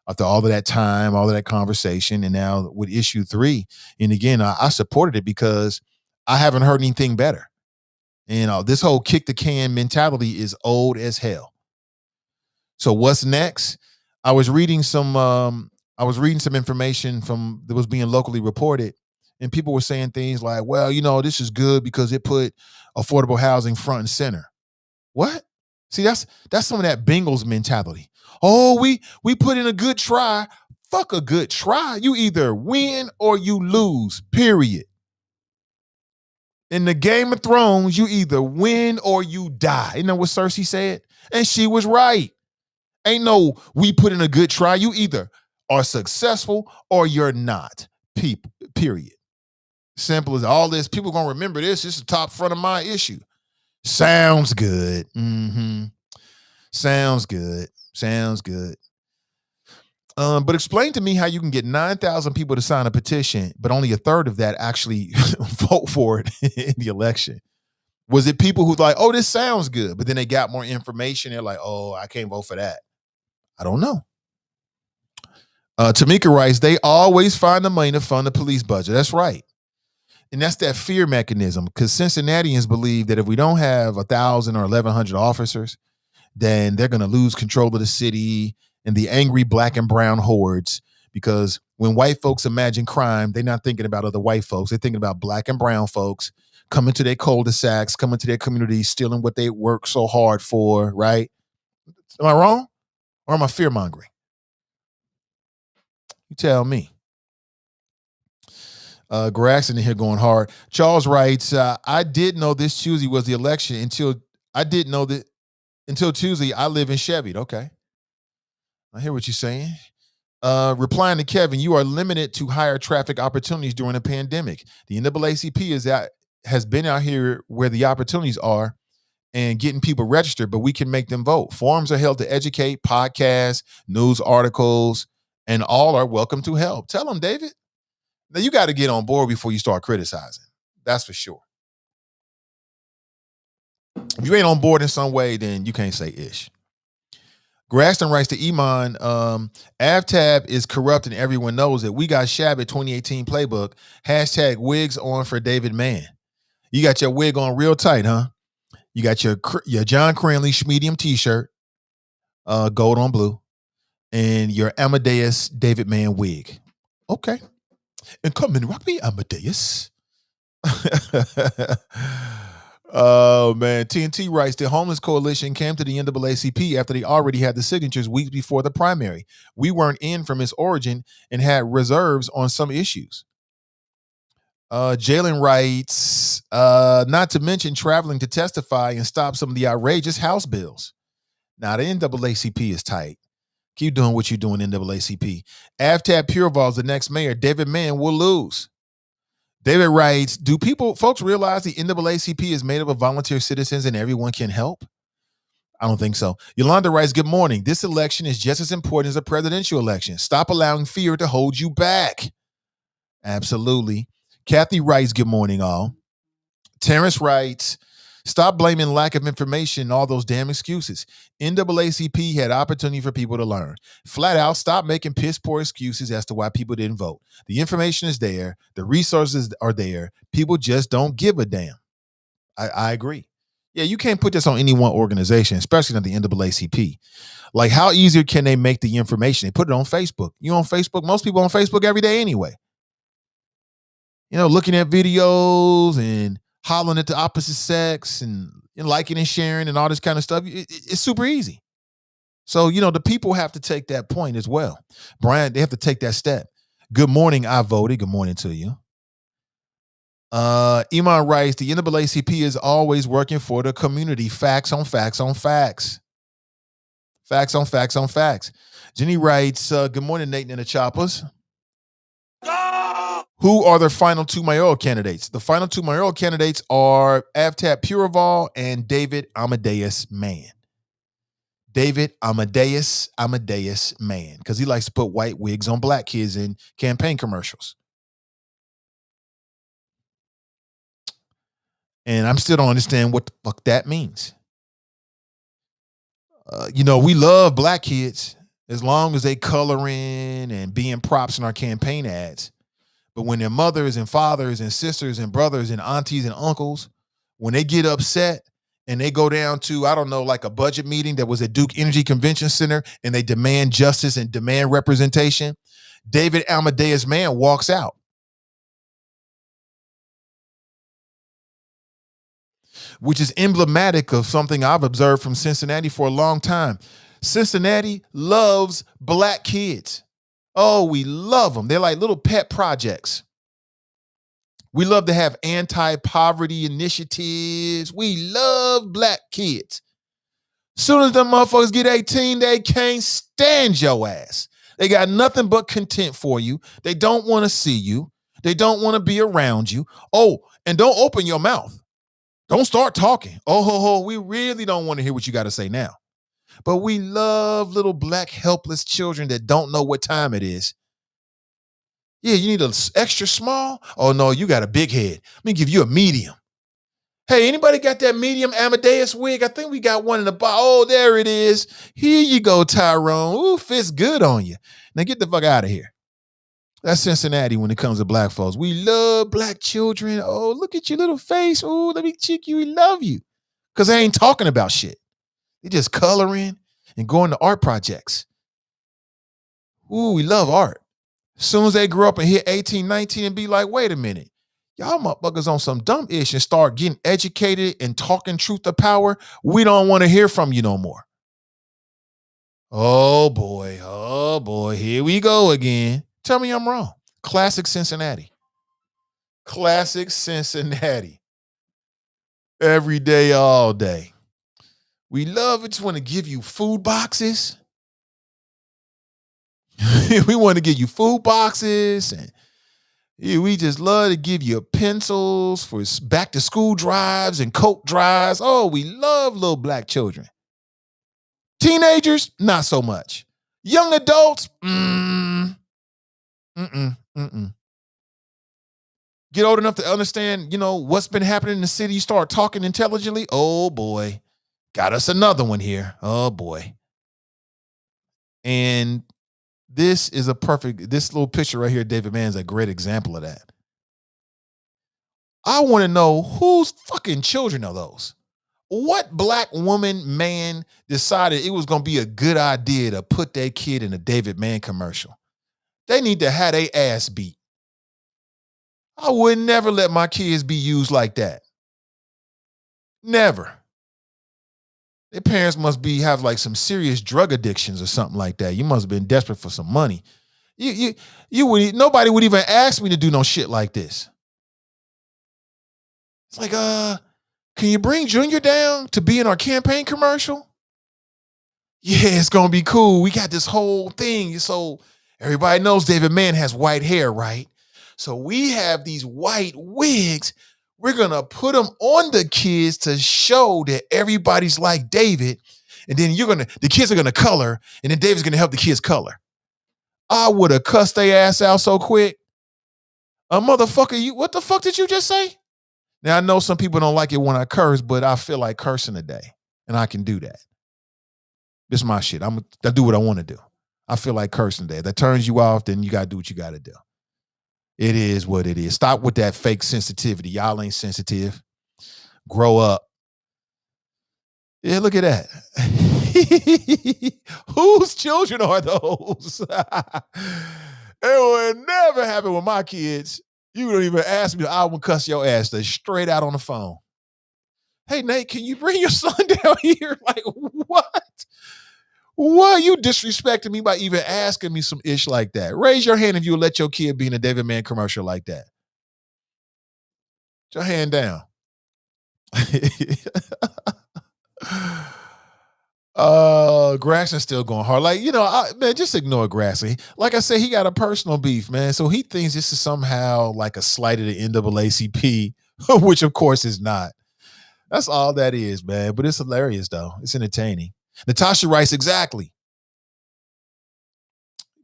[SPEAKER 2] after all of that time, all of that conversation. And now with issue 3, and again, I supported it because I haven't heard anything better. And this whole kick the can mentality is old as hell. So what's next? I was reading some information from that was being locally reported, and people were saying things like, well, this is good because it put affordable housing front and center. What? See, that's some of that Bengals mentality. Oh, we put in a good try. Fuck a good try. You either win or you lose, period. In the Game of Thrones, you either win or you die. You know what Cersei said? And she was right. Ain't no we put in a good try. You either are successful or you're not. People, period. Simple as all this. People gonna remember this. This is the top front of my issue. Sounds good. Sounds good. Sounds good. But explain to me how you can get 9,000 people to sign a petition, but only a third of that actually vote for it in the election. Was it people who like, oh, this sounds good, but then they got more information? They're like, oh, I can't vote for that. I don't know. Tamika writes, they always find the money to fund the police budget. That's right. And that's that fear mechanism, because Cincinnatians believe that if we don't have 1,000 or 1,100 officers, then they're going to lose control of the city and the angry black and brown hordes. Because when white folks imagine crime, they're not thinking about other white folks. They're thinking about black and brown folks coming to their cul-de-sacs, coming to their communities, stealing what they work so hard for, right? Am I wrong? Or am I fear-mongering? You tell me. Grasson in here going hard. Charles writes, I did know this Tuesday was the election until Tuesday. I live in Chevy. Okay. I hear what you're saying. Replying to Kevin, you are limited to higher traffic opportunities during a pandemic. The NAACP has been out here where the opportunities are and getting people registered, but we can make them vote. Forums are held to educate, podcasts, news articles, and all are welcome to help. Tell them, David. Now, you got to get on board before you start criticizing. That's for sure. If you ain't on board in some way, then you can't say ish. Graston writes to Iman, Aftab is corrupt and everyone knows it. We got Shabbat 2018 playbook. Hashtag wigs on for David Mann. You got your wig on real tight, huh? You got your John Cranley medium t-shirt, gold on blue, and your Amadeus David Mann wig. Okay. And come and rock me, Amadeus. Oh, man. TNT writes, the Homeless Coalition came to the NAACP after they already had the signatures weeks before the primary. We weren't in from its origin and had reserves on some issues. Jalen writes, not to mention traveling to testify and stop some of the outrageous House bills. Now, the NAACP is tight. Keep doing what you're doing, NAACP. Aftab Pureval is the next mayor. David Mann will lose. David writes, do folks realize the NAACP is made up of volunteer citizens and everyone can help? I don't think so. Yolanda writes, good morning. This election is just as important as a presidential election. Stop allowing fear to hold you back. Absolutely. Kathy writes, good morning, all. Terrence writes, stop blaming lack of information and all those damn excuses. NAACP had opportunity for people to learn. Flat out, stop making piss poor excuses as to why people didn't vote. The information is there. The resources are there. People just don't give a damn. I agree. Yeah, you can't put this on any one organization, especially not the NAACP. Like, how easier can they make the information? They put it on Facebook. You on Facebook? Most people on Facebook every day anyway. Looking at videos and hollering at the opposite sex and liking and sharing and all this kind of stuff. It's super easy. So, the people have to take that point as well. Brian, they have to take that step. Good morning, I voted. Good morning to you. Iman writes, the NAACP is always working for the community. Facts on facts on facts. Facts on facts on facts. Jenny writes, good morning, Nate and the Choppers. Who are the final two mayoral candidates? The final two mayoral candidates are Aftab Pureval and David Amadeus Mann. David Amadeus Mann, because he likes to put white wigs on black kids in campaign commercials. And I'm still don't understand what the fuck that means. We love black kids as long as they coloring and being props in our campaign ads. But when their mothers and fathers and sisters and brothers and aunties and uncles, when they get upset and they go down to, I don't know, like a budget meeting that was at Duke Energy Convention Center and they demand justice and demand representation, David Amadeus Mann walks out. Which is emblematic of something I've observed from Cincinnati for a long time. Cincinnati loves black kids. Oh, we love them. They're like little pet projects. We love to have anti-poverty initiatives. We love black kids. Soon as them motherfuckers get 18, they can't stand your ass. They got nothing but contempt for you. They don't want to see you. They don't want to be around you. Oh, and don't open your mouth. Don't start talking. We really don't want to hear what you got to say now. But we love little black helpless children that don't know what time it is. Yeah, you need an extra small? Oh, no, you got a big head. Let me give you a medium. Hey, anybody got that medium Amadeus wig? I think we got one in the box. Oh, there it is. Here you go, Tyrone. Ooh, fits good on you. Now get the fuck out of here. That's Cincinnati when it comes to black folks. We love black children. Oh, look at your little face. Oh, let me check you. We love you. Because they ain't talking about shit. They just coloring and going to art projects. Ooh, we love art. As soon as they grow up and hit 18, 19 and be like, wait a minute. Y'all motherfuckers on some dumb ish and start getting educated and talking truth to power. We don't want to hear from you no more. Oh boy, here we go again. Tell me I'm wrong. Classic Cincinnati. Classic Cincinnati. Every day, all day. We love it. Just want to give you food boxes. We want to give you food boxes. And we just love to give you pencils for back to school drives and coat drives. Oh, we love little black children. Teenagers, not so much. Young adults, Get old enough to understand, what's been happening in the city. You start talking intelligently. Oh boy, got us another one here. Oh boy. And this little picture right here, David Mann's a great example of that. I want to know whose fucking children are those? What black woman, man decided it was going to be a good idea to put their kid in a David Mann commercial? They need to have their ass beat. I would never let my kids be used like that. Never. Their parents must have like some serious drug addictions or something like that. You must have been desperate for some money. Nobody would even ask me to do no shit like this. It's like, can you bring Junior down to be in our campaign commercial? Yeah, it's going to be cool. We got this whole thing. So everybody knows David Mann has white hair, right? So we have these white wigs. We're going to put them on the kids to show that everybody's like David. And then the kids are going to color, and then David's going to help the kids color. I would have cussed their ass out so quick. A motherfucker, what the fuck did you just say? Now, I know some people don't like it when I curse, but I feel like cursing today, and I can do that. This is my shit. I do what I want to do. I feel like cursing today. If that turns you off, then you got to do what you got to do. It is what it is. Stop with that fake sensitivity. Y'all ain't sensitive. Grow up. Yeah, look at that. Whose children are those? It would never happen with my kids. You don't even ask me. I would cuss your ass straight out on the phone. Hey, Nate, can you bring your son down here? Like, what? What? You disrespecting me by even asking me some ish like that. Raise your hand if you would let your kid be in a David Mann commercial like that. Put your hand down. Grasson's still going hard. Like, man, just ignore Grasson. Like I said, he got a personal beef, man. So he thinks this is somehow like a slight of the NAACP, which of course is not. That's all that is, man. But it's hilarious, though. It's entertaining. Natasha writes, exactly.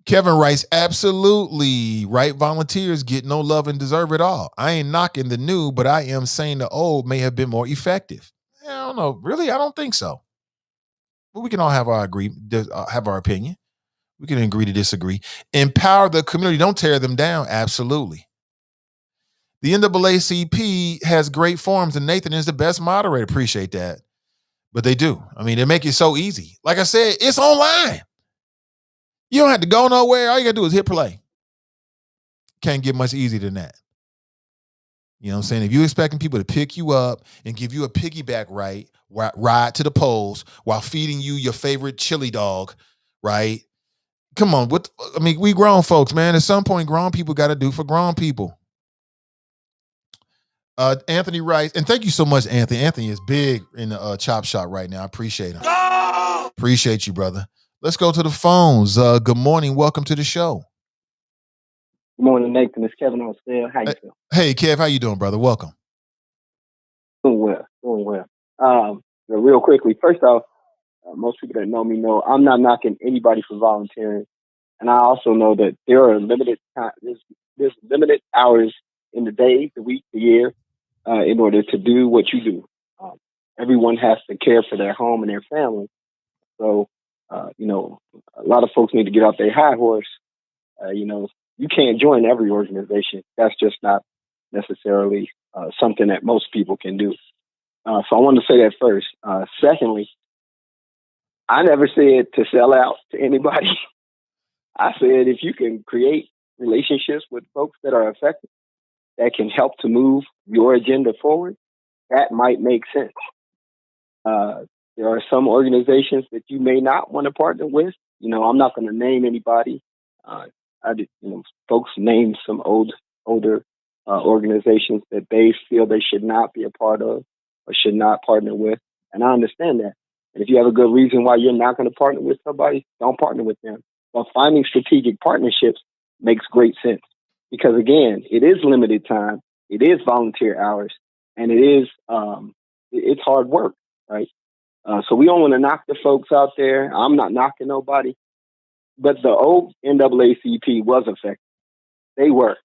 [SPEAKER 2] Kevin writes, absolutely. Right volunteers get no love and deserve it all. I ain't knocking the new, but I am saying the old may have been more effective. I don't know. Really, I don't think so. But we can all have our have our opinion. We can agree to disagree. Empower the community. Don't tear them down. Absolutely. The NAACP has great forums, and Nathan is the best moderator. Appreciate that. But they do. I mean, they make it so easy. Like I said, it's online. You don't have to go nowhere. All you got to do is hit play. Can't get much easier than that. You know what I'm saying? If you're expecting people to pick you up and give you a piggyback ride to the polls while feeding you your favorite chili dog, right? Come on. We grown folks, man. At some point, grown people got to do for grown people. Anthony writes, and thank you so much, Anthony. Anthony is big in the chop shop right now. I appreciate him. Appreciate you, brother. Let's go to the phones. Good morning. Welcome to the show.
[SPEAKER 6] Good morning, Nathan. It's Kevin on sale. How you feel?
[SPEAKER 2] Hey, Kev. How you doing, brother? Welcome.
[SPEAKER 6] Doing well. Real quickly, first off, most people that know me know I'm not knocking anybody for volunteering, and I also know that there are limited time. There's limited hours in the day, the week, the year, in order to do what you do. Everyone has to care for their home and their family. So, a lot of folks need to get off their high horse. You can't join every organization. That's just not necessarily something that most people can do. So I wanted to say that first. Secondly, I never said to sell out to anybody. I said if you can create relationships with folks that are effective, that can help to move your agenda forward, that might make sense. There are some organizations that you may not want to partner with. I'm not going to name anybody. Folks name some older organizations that they feel they should not be a part of or should not partner with. And I understand that. And if you have a good reason why you're not going to partner with somebody, don't partner with them. But finding strategic partnerships makes great sense because, again, it is limited time. It is volunteer hours, and it's hard work, right? So we don't want to knock the folks out there. I'm not knocking nobody. But the old NAACP was effective. They were.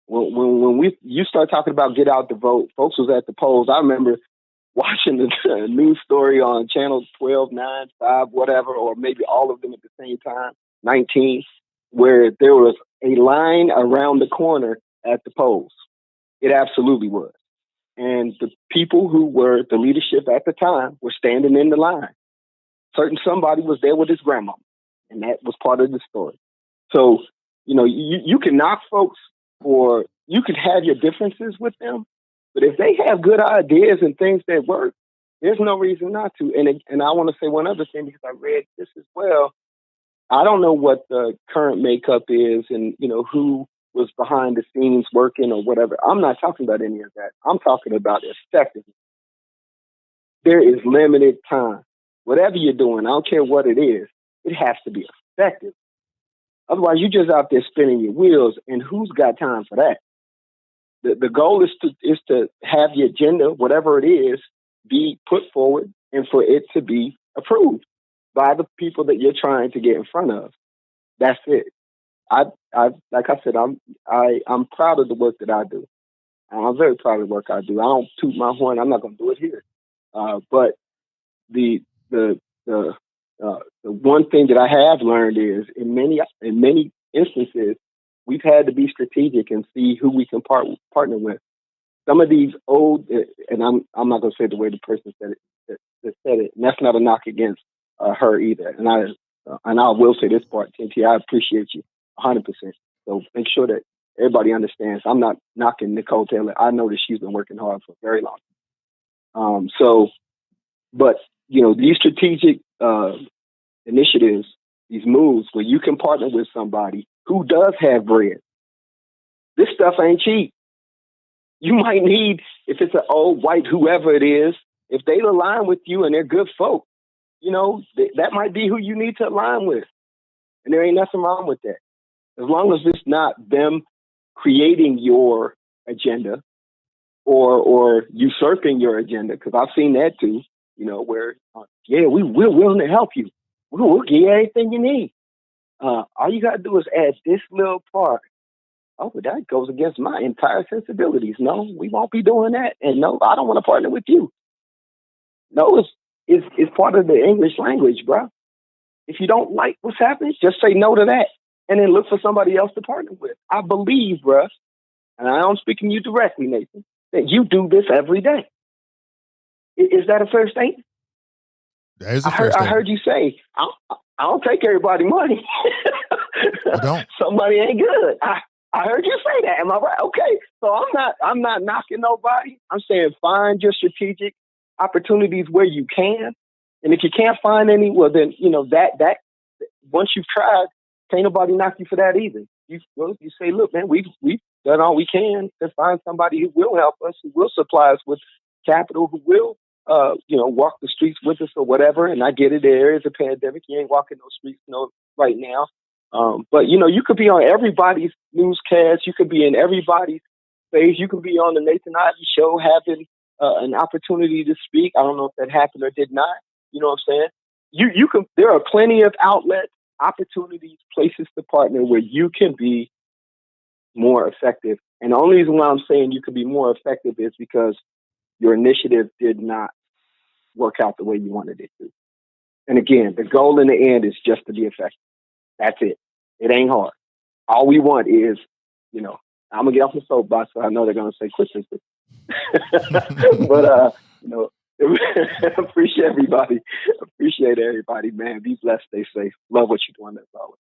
[SPEAKER 6] When you start talking about get out the vote, folks was at the polls. I remember watching the news story on channels 12, 9, 5, whatever, or maybe all of them at the same time, 19, where there was a line around the corner at the polls. It absolutely was. And the people who were the leadership at the time were standing in the line. Somebody was there with his grandma, and that was part of the story. So, you can knock folks or you can have your differences with them, but if they have good ideas and things that work, there's no reason not to. And I want to say one other thing because I read this as well. I don't know what the current makeup is and, who was behind the scenes working or whatever. I'm not talking about any of that. I'm talking about effectiveness. There is limited time. Whatever you're doing, I don't care what it is, it has to be effective. Otherwise, you're just out there spinning your wheels, and who's got time for that? The goal is to have the agenda, whatever it is, be put forward and for it to be approved by the people that you're trying to get in front of. That's it. Like I said, I'm proud of the work that I do. I'm very proud of the work I do. I don't toot my horn. I'm not going to do it here. But the one thing that I have learned is in many instances, we've had to be strategic and see who we can partner with. Some of these old, and I'm not going to say the way the person said it, that said it, and that's not a knock against her either. And I will say this part, Tinty, I appreciate you 100%. So make sure that everybody understands. I'm not knocking Nicole Taylor. I know that she's been working hard for a very long time. But these strategic initiatives, these moves where you can partner with somebody who does have bread. This stuff ain't cheap. You might need, if it's an old white whoever it is, if they align with you and they're good folk, that might be who you need to align with. And there ain't nothing wrong with that. As long as it's not them creating your agenda or usurping your agenda, because I've seen that too, where, we're willing to help you. We'll give you everything you need. All you got to do is add this little part. Oh, but that goes against my entire sensibilities. No, we won't be doing that. And no, I don't want to partner with you. No, it's part of the English language, bro. If you don't like what's happening, just say no to that and then look for somebody else to partner with. I believe, bro, and I'm speaking to you directly, Nathan, that you do this every day. Is that a fair statement?
[SPEAKER 2] That is a fair statement.
[SPEAKER 6] I heard you say, I don't take everybody money.
[SPEAKER 2] I don't.
[SPEAKER 6] Somebody ain't good. I heard you say that. Am I right? Okay. So I'm not knocking nobody. I'm saying find your strategic opportunities where you can. And if you can't find any, well then, that once you've tried, can't nobody knock you for that either. You say, look, man, we've done all we can to find somebody who will help us, who will supply us with capital, who will walk the streets with us or whatever. And I get it, there is a pandemic. You ain't walking those streets right now. But you could be on everybody's newscast. You could be in everybody's face. You could be on the Nathan Ivy show having an opportunity to speak. I don't know if that happened or did not. You know what I'm saying? You can. There are plenty of outlets, opportunities, places to partner where you can be more effective. And the only reason why I'm saying you could be more effective is because your initiative did not work out the way you wanted it to. And again, the goal in the end is just to be effective. That's it. It ain't hard. All we want is, I'm gonna get off the soapbox, so I know they're gonna say quit this. But appreciate everybody. Appreciate everybody, man. Be blessed. Stay safe. Love what you're doing. That's all.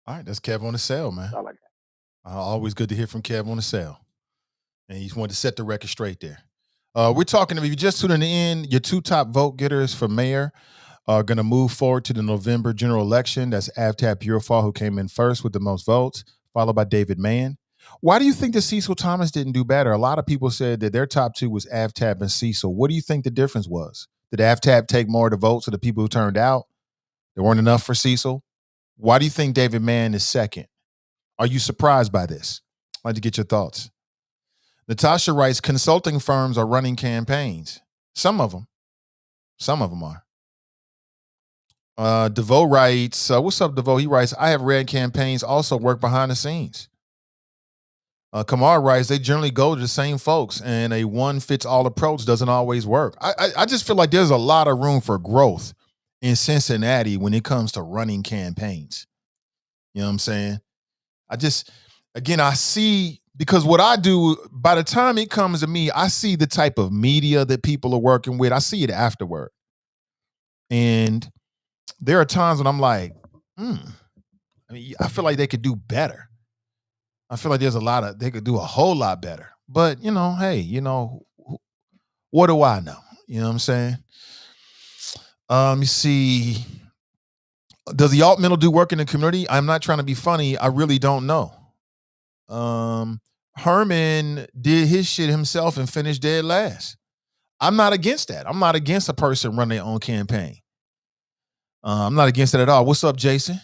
[SPEAKER 2] All right, that's Kev on the cell, man.
[SPEAKER 6] I like that.
[SPEAKER 2] Always good to hear from Kev on the cell. And he just wanted to set the record straight there. We're talking, if you just tuning in, your two top vote getters for mayor are going to move forward to the November general election. That's Aftab Pureval, who came in first with the most votes, followed by David Mann. Why do you think that Cecil Thomas didn't do better? A lot of people said that their top two was Aftab and Cecil. What do you think the difference was? Did Aftab take more of the votes of the people who turned out? There weren't enough for Cecil? Why do you think David Mann is second? Are you surprised by this? I'd like to get your thoughts. Natasha writes, consulting firms are running campaigns. Some of them are. DeVoe writes, what's up, DeVoe? He writes, I have ran campaigns, also work behind the scenes. Kamar writes, they generally go to the same folks, and a one-fits-all approach doesn't always work. I just feel like there's a lot of room for growth in Cincinnati when it comes to running campaigns. You know what I'm saying? I see, because what I do, by the time it comes to me, I see the type of media that people are working with. I see it afterward. And there are times when I'm like, I feel like they could do better. I feel like they could do a whole lot better. But, hey, what do I know? You know what I'm saying? Let me see. Does the alt middle do work in the community? I'm not trying to be funny. I really don't know. Herman did his shit himself and finished dead last. I'm not against that. I'm not against a person running their own campaign. I'm not against that at all. What's up, Jason?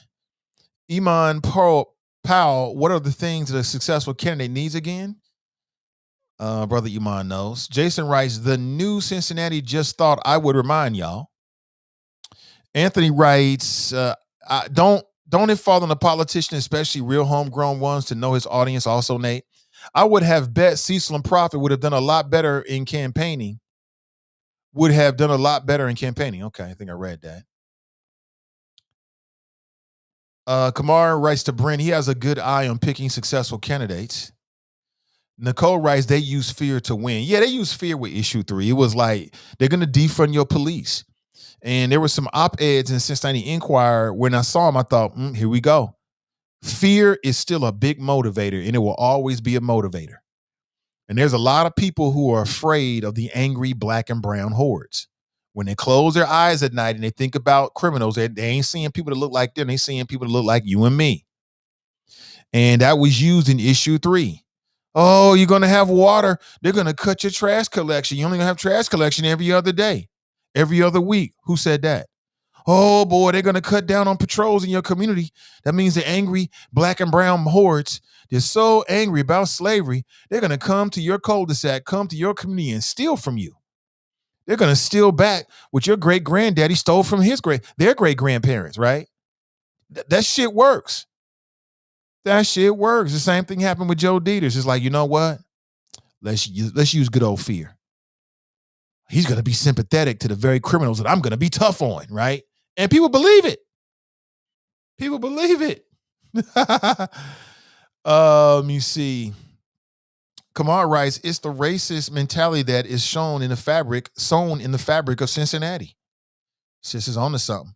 [SPEAKER 2] Iman Powell, what are the things that a successful candidate needs again? Brother Iman knows. Jason writes, the new Cincinnati just thought I would remind y'all. Anthony writes, don't it fall on the politician, especially real homegrown ones, to know his audience also, Nate? I would have bet Cecil and Prophet would have done a lot better in campaigning. Okay, I think I read that. Kamar writes to Brent, he has a good eye on picking successful candidates. Nicole writes, they use fear to win. Yeah, they use fear with issue 3. It was like, they're going to defund your police. And there were some op-eds in Cincinnati Enquirer. When I saw them, I thought, here we go. Fear is still a big motivator, and it will always be a motivator. And there's a lot of people who are afraid of the angry black and brown hordes. When they close their eyes at night and they think about criminals, they ain't seeing people that look like them. They seeing people that look like you and me. And that was used in issue 3. Oh, you're going to have water. They're going to cut your trash collection. You're only going to have trash collection every other day, every other week. Who said that? Oh, boy, they're going to cut down on patrols in your community. That means the angry black and brown hordes, they're so angry about slavery, they're going to come to your cul-de-sac, come to your community and steal from you. They're going to steal back what your great-granddaddy stole from their great-grandparents, right? That shit works. That shit works. The same thing happened with Joe Dieters. It's like, you know what? Let's use good old fear. He's going to be sympathetic to the very criminals that I'm going to be tough on, right? And people believe it. People believe it. Let me see. Kamar writes, it's the racist mentality that is sewn in the fabric of Cincinnati. This is on to something.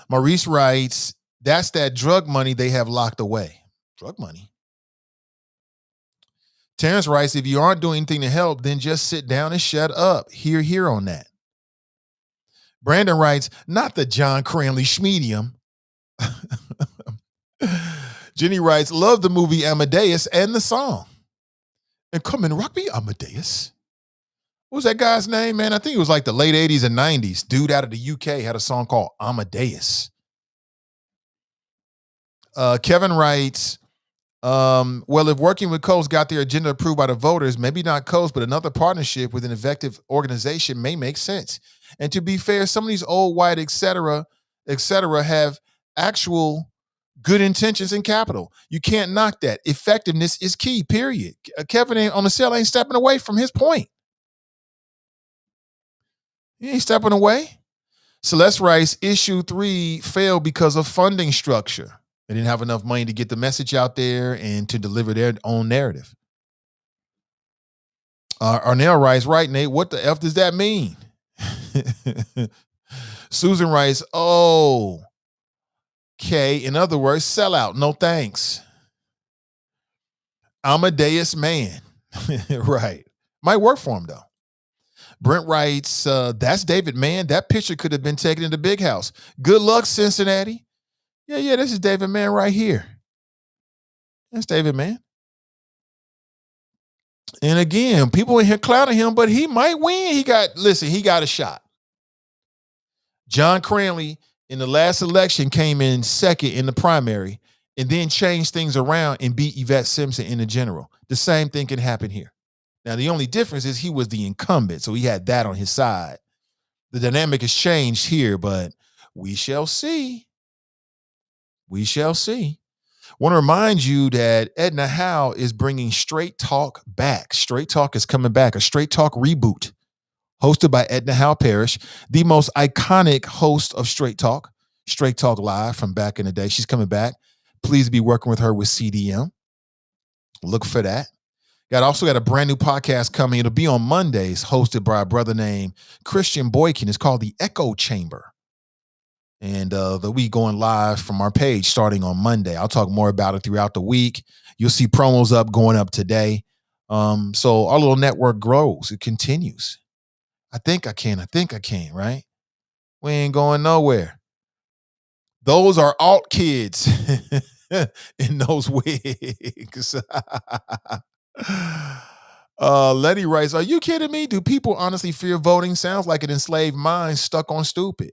[SPEAKER 2] Maurice writes, that's that drug money they have locked away. Drug money. Terrence writes, if you aren't doing anything to help, then just sit down and shut up. Hear on that. Brandon writes, not the John Cranley Schmedium. Jenny writes, love the movie Amadeus and the song. And come and rock me, Amadeus. What was that guy's name, man? I think it was like the late 80s and 90s. Dude out of the UK had a song called Amadeus. Kevin writes, well, if working with Coast got their agenda approved by the voters, maybe not Coast, but another partnership with an effective organization may make sense. And to be fair, some of these old white, et cetera, have actual good intentions and capital. You can't knock that. Effectiveness is key, period. Kevin on the cell ain't stepping away from his point. He ain't stepping away. Celeste writes, issue 3 failed because of funding structure. They didn't have enough money to get the message out there and to deliver their own narrative. Arnell writes, right, Nate, what the F does that mean? Susan writes, oh, okay. In other words, sell out. No thanks. Amadeus man. Right. Might work for him, though. Brent writes, that's David Mann. That picture could have been taken in the big house. Good luck, Cincinnati. Yeah, this is David Mann right here. That's David Mann. And again, people in here clowning him, but he might win. He got a shot. John Cranley in the last election came in second in the primary and then changed things around and beat Yvette Simpson in the general. The same thing can happen here. Now, the only difference is he was the incumbent, so he had that on his side. The dynamic has changed here, but we shall see. We shall see. Want to remind you that Edna Howe is bringing Straight Talk back. Straight Talk is coming back, a Straight Talk reboot, hosted by Edna Howe Parrish, the most iconic host of Straight Talk Live from back in the day. She's coming back. Please be working with her with CDM. Look for that. Also got a brand new podcast coming. It'll be on Mondays, hosted by a brother named Christian Boykin. It's called The Echo Chamber. And they'll be going live from our page starting on Monday. I'll talk more about it throughout the week. You'll see promos going up today. So our little network grows. It continues. I think I can, right? We ain't going nowhere. Those are alt kids in those wigs. Letty writes, are you kidding me? Do people honestly fear voting? Sounds like an enslaved mind stuck on stupid.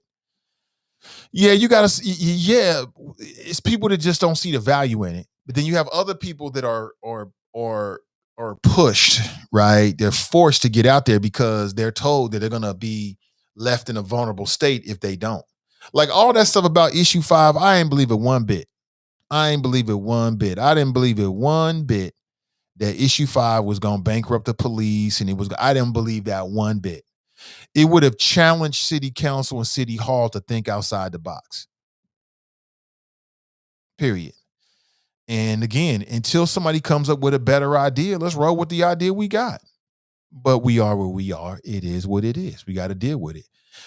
[SPEAKER 2] Yeah, it's people that just don't see the value in it. But then you have other people that are pushed, right? They're forced to get out there because they're told that they're going to be left in a vulnerable state if they don't. Like all that stuff about issue 5, I ain't believe it one bit. I didn't believe it one bit that issue 5 was going to bankrupt the police, and I didn't believe that one bit. It would have challenged city council and city hall to think outside the box. Period. And again, until somebody comes up with a better idea, let's roll with the idea we got. But we are where we are. It is what it is. We got to deal with it.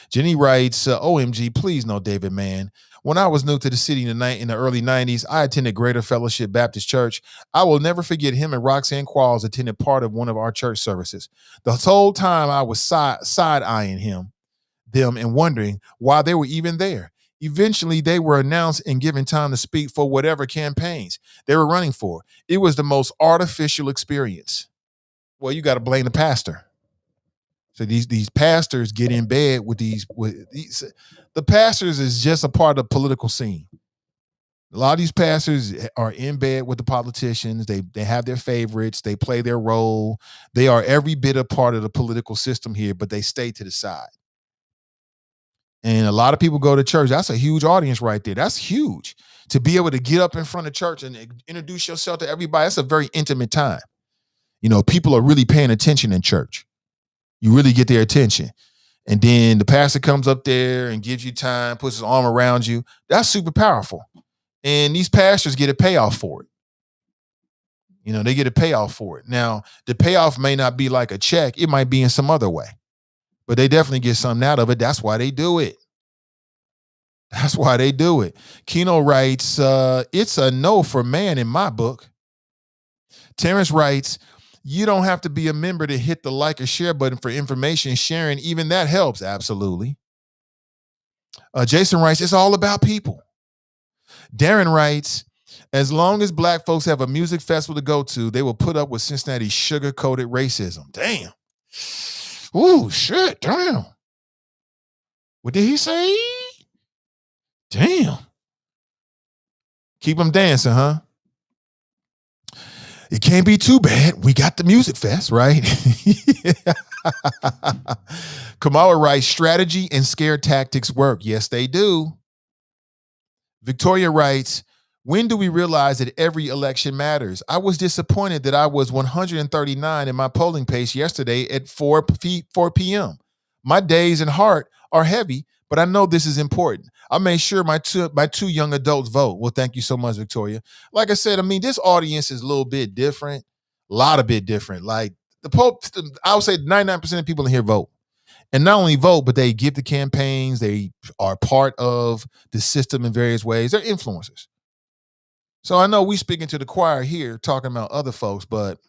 [SPEAKER 2] Jenny writes, OMG, please no David Mann. When I was new to the city in the early 90s, I attended Greater Fellowship Baptist Church. I will never forget him and Roxanne Qualls attended part of one of our church services. The whole time I was side-eyeing them and wondering why they were even there. Eventually, they were announced and given time to speak for whatever campaigns they were running for. It was the most artificial experience. Well, you got to blame the pastor. So these pastors get in bed with these. The pastors is just a part of the political scene. A lot of these pastors are in bed with the politicians. They have their favorites. They play their role. They are every bit a part of the political system here, but they stay to the side. And a lot of people go to church. That's a huge audience right there. That's huge. To be able to get up in front of church and introduce yourself to everybody, that's a very intimate time. People are really paying attention in church. You really get their attention. And then the pastor comes up there and gives you time, puts his arm around you. That's super powerful. And these pastors get a payoff for it. They get a payoff for it. Now, the payoff may not be like a check. It might be in some other way. But they definitely get something out of it. That's why they do it. That's why they do it. Keno writes, it's a no for Mann in my book. Terrence writes, you don't have to be a member to hit the like or share button for information sharing. Even that helps. Absolutely. Jason writes, it's all about people. Darren writes, as long as black folks have a music festival to go to, they will put up with Cincinnati's sugar-coated racism. Damn. Ooh, shit, damn. What did he say? Damn. Keep them dancing, huh? It can't be too bad. We got the music fest, right? Kamala writes, strategy and scare tactics work. Yes, they do. Victoria writes, when do we realize that every election matters? I was disappointed that I was 139 in my polling pace yesterday at 4 p.m. My days and heart are heavy, but I know this is important. I made sure my two young adults vote. Well, thank you so much, Victoria. Like I said, this audience is a little bit different, a lot of bit different. Like the Pope, I would say 99% of people in here vote. And not only vote, but they give the campaigns. They are part of the system in various ways. They're influencers. So I know we speaking to the choir here, talking about other folks, but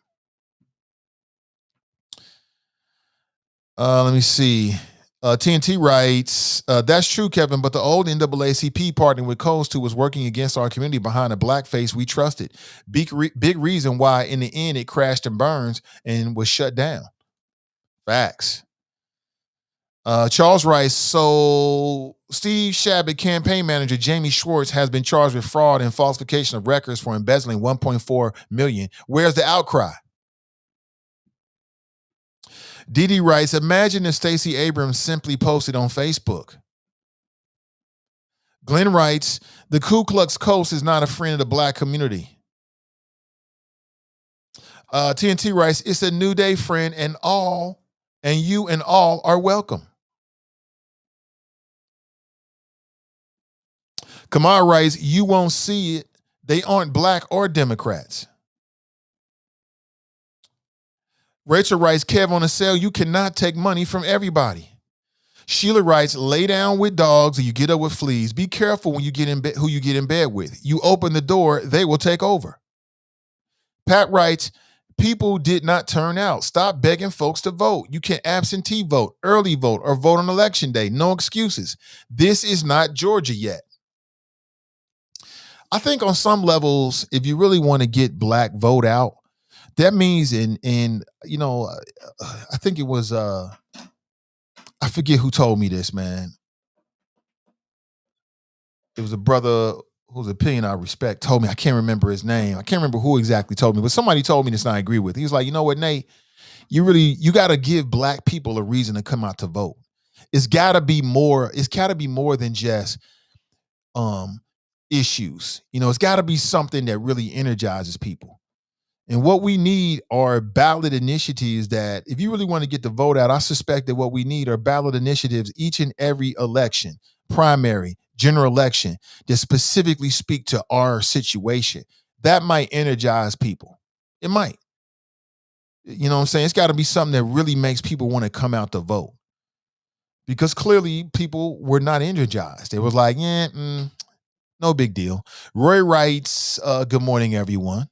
[SPEAKER 2] let me see. TNT writes, that's true, Kevin, but the old NAACP partnering with Coast, who was working against our community behind a blackface we trusted. Big reason why in the end it crashed and burns and was shut down. Facts. Charles writes, so Steve Shabbat campaign manager Jamie Schwartz has been charged with fraud and falsification of records for embezzling $1.4 million. Where's the outcry? Didi writes, imagine if Stacey Abrams simply posted on Facebook. Glenn writes, the Ku Klux Coast is not a friend of the black community. TNT writes, it's a new day, friend, and you and all are welcome. Kamar writes, you won't see it. They aren't black or Democrats. Rachel writes, Kev on the sale, you cannot take money from everybody. Sheila writes, lay down with dogs or you get up with fleas. Be careful when you get in bed, who you get in bed with. You open the door, they will take over. Pat writes, people did not turn out. Stop begging folks to vote. You can absentee vote, early vote, or vote on election day. No excuses. This is not Georgia yet. I think on some levels, if you really want to get black vote out, that means I think it was I forget who told me this, man. It was a brother whose opinion I respect told me. I can't remember his name. I can't remember who exactly told me, but somebody told me this and I agree with. He was like, you know what, Nate? You got to give black people a reason to come out to vote. It's got to be more. It's got to be more than just issues. It's got to be something that really energizes people. And what we need are ballot initiatives that, if you really want to get the vote out, I suspect that what we need are ballot initiatives each and every election, primary, general election, that specifically speak to our situation. That might energize people. It might. You know what I'm saying? It's got to be something that really makes people want to come out to vote. Because clearly people were not energized. They was like, no big deal. Roy writes, good morning, everyone.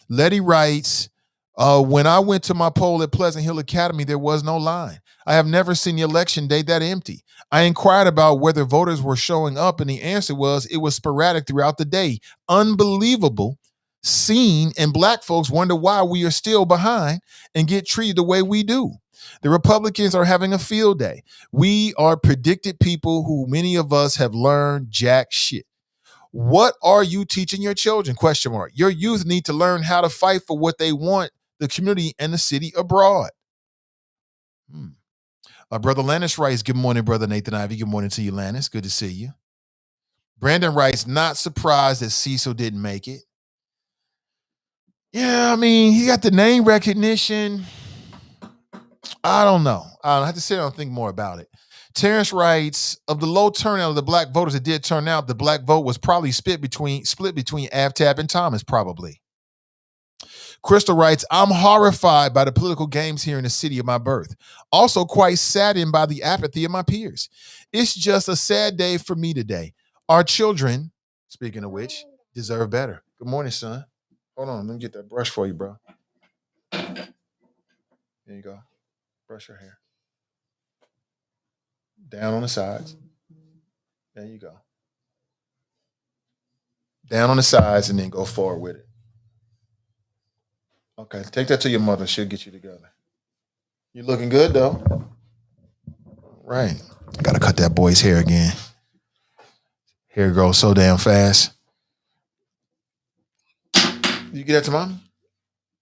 [SPEAKER 2] Letty writes, when I went to my poll at Pleasant Hill Academy, there was no line. I have never seen the election day that empty. I inquired about whether voters were showing up, and the answer was it was sporadic throughout the day. Unbelievable scene, and black folks wonder why we are still behind and get treated the way we do. The Republicans are having a field day. We are predicted people who many of us have learned jack shit. What are you teaching your children? Question mark. Your youth need to learn how to fight for what they want, the community and the city abroad. Brother Lannis writes, good morning, Brother Nathan Ivy. Good morning to you, Lannis. Good to see you. Brandon writes, not surprised that Cecil didn't make it. Yeah, I mean, he got the name recognition. I don't know. I have to sit down and think more about it. Terrence writes, of the low turnout of the black voters that did turn out, the black vote was probably split between Aftab and Thomas, probably. Crystal writes, I'm horrified by the political games here in the city of my birth. Also quite saddened by the apathy of my peers. It's just a sad day for me today. Our children, speaking of which, deserve better. Good morning, son. Hold on, let me get that brush for you, bro. There you go. Brush your hair. Down on the sides. There you go. Down on the sides and then go forward with it. Okay, take that to your mother. She'll get you together. You're looking good, though. Right. Got to cut that boy's hair again. Hair grows so damn fast. You get that to mom?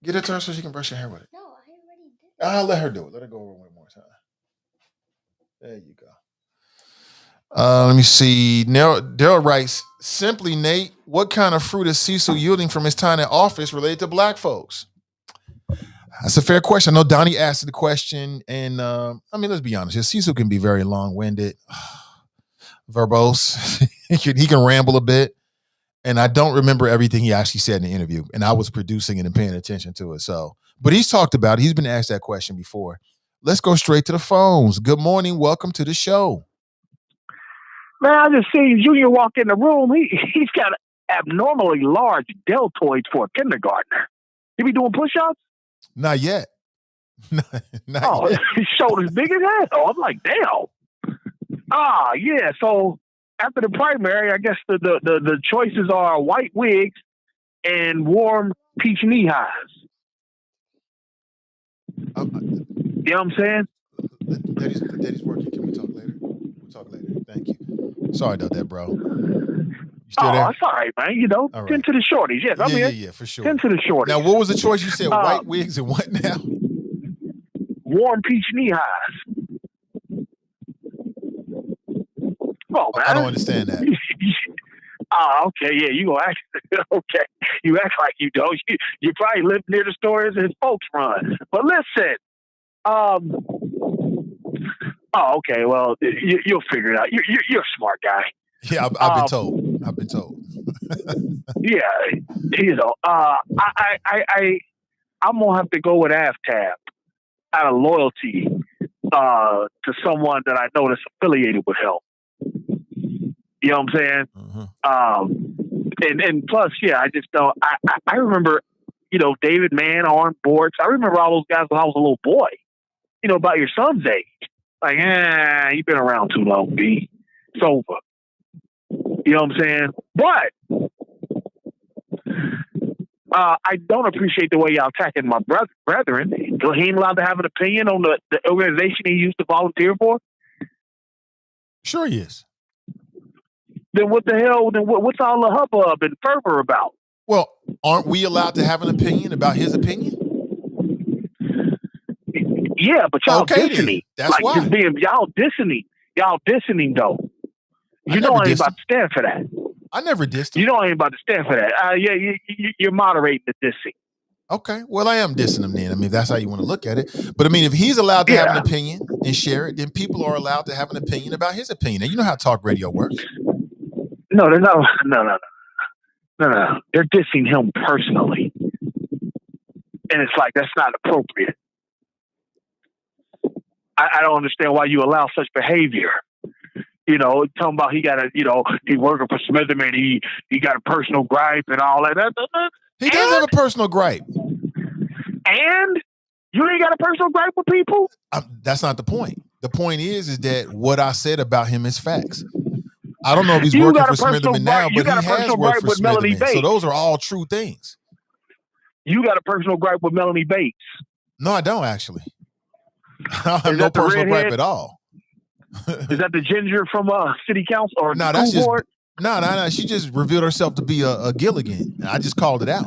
[SPEAKER 2] Get it to her so she can brush your hair with it.
[SPEAKER 7] No, I already did.
[SPEAKER 2] I'll let her do it. Let her go over one more time. There you go. Let me see. Daryl writes, simply, Nate, what kind of fruit is Cecil yielding from his time in office related to black folks? That's a fair question. I know Donnie asked the question, and I mean, let's be honest. Cecil can be very long-winded, verbose. he can ramble a bit, and I don't remember everything he actually said in the interview, and I was producing it and paying attention to it. So, but he's talked about it. He's been asked that question before. Let's go straight to the phones. Good morning. Welcome to the show.
[SPEAKER 4] Man, I just seen Junior walk in the room. He's got abnormally large deltoids for a kindergartner. He be doing push-ups?
[SPEAKER 2] Not yet. Not
[SPEAKER 4] yet. His shoulder's big as hell. I'm like, damn. Yeah. So after the primary, I guess the choices are white wigs and warm peach knee highs. You know what I'm saying?
[SPEAKER 2] Daddy's working. Can we talk later? We'll talk later. Thank you. Sorry about that, bro. You still there?
[SPEAKER 4] That's all right, man. You know,
[SPEAKER 2] right.
[SPEAKER 4] Tend to the shorties. Yes, I'm here.
[SPEAKER 2] Yeah, for sure.
[SPEAKER 4] Tend to the shorties.
[SPEAKER 2] Now, what was the choice? You said white wigs and what now?
[SPEAKER 4] Warm peach knee highs. Oh, man.
[SPEAKER 2] I don't understand that.
[SPEAKER 4] Okay, yeah, you gonna act okay. You act like you don't. You probably live near the stores his folks run. But listen, okay, well, you'll figure it out. You're a smart guy.
[SPEAKER 2] Yeah, I've been told. I've been told.
[SPEAKER 4] Yeah, you know, I'm gonna have to go with Aftab out of loyalty to someone that I know that's affiliated with him. You know what I'm saying? Mm-hmm. And plus, yeah, I just don't. I remember, you know, David Mann, Arn Bortz. I remember all those guys when I was a little boy. You know, about your son's age. Like, you've been around too long, B. It's over. You know what I'm saying? But I don't appreciate the way y'all attacking my brethren. He ain't allowed to have an opinion on the organization he used to volunteer for?
[SPEAKER 2] Sure he is.
[SPEAKER 4] Then what the hell? Then what's all the hubbub and fervor about?
[SPEAKER 2] Well, aren't we allowed to have an opinion about his opinion?
[SPEAKER 4] Yeah, but y'all dissing him.
[SPEAKER 2] That's
[SPEAKER 4] like,
[SPEAKER 2] why.
[SPEAKER 4] Just being, y'all dissing him. Y'all dissing him, though. You know I ain't about to stand for that.
[SPEAKER 2] I never dissed him.
[SPEAKER 4] You know I ain't about to stand for that. Yeah, you're moderating the dissing.
[SPEAKER 2] Okay, well, I am dissing him then. I mean, that's how you want to look at it. But I mean, if he's allowed to have an opinion and share it, then people are allowed to have an opinion about his opinion. And you know how talk radio works.
[SPEAKER 4] No, they're not. No. They're dissing him personally. And it's like, that's not appropriate. I don't understand why you allow such behavior. You know, talking about he working for Smitherman, he got a personal gripe and all that.
[SPEAKER 2] He does have a personal gripe.
[SPEAKER 4] And you ain't got a personal gripe with people?
[SPEAKER 2] That's not the point. The point is that what I said about him is facts. I don't know if he's working for Smitherman now, but he has worked for Smitherman. So those are all true things.
[SPEAKER 4] You got a personal gripe with Melanie Bates?
[SPEAKER 2] No, I don't actually. I have no personal gripe at all.
[SPEAKER 4] Is that the ginger from city council or
[SPEAKER 2] no? That's just no. She just revealed herself to be a Gilligan. I just called it out.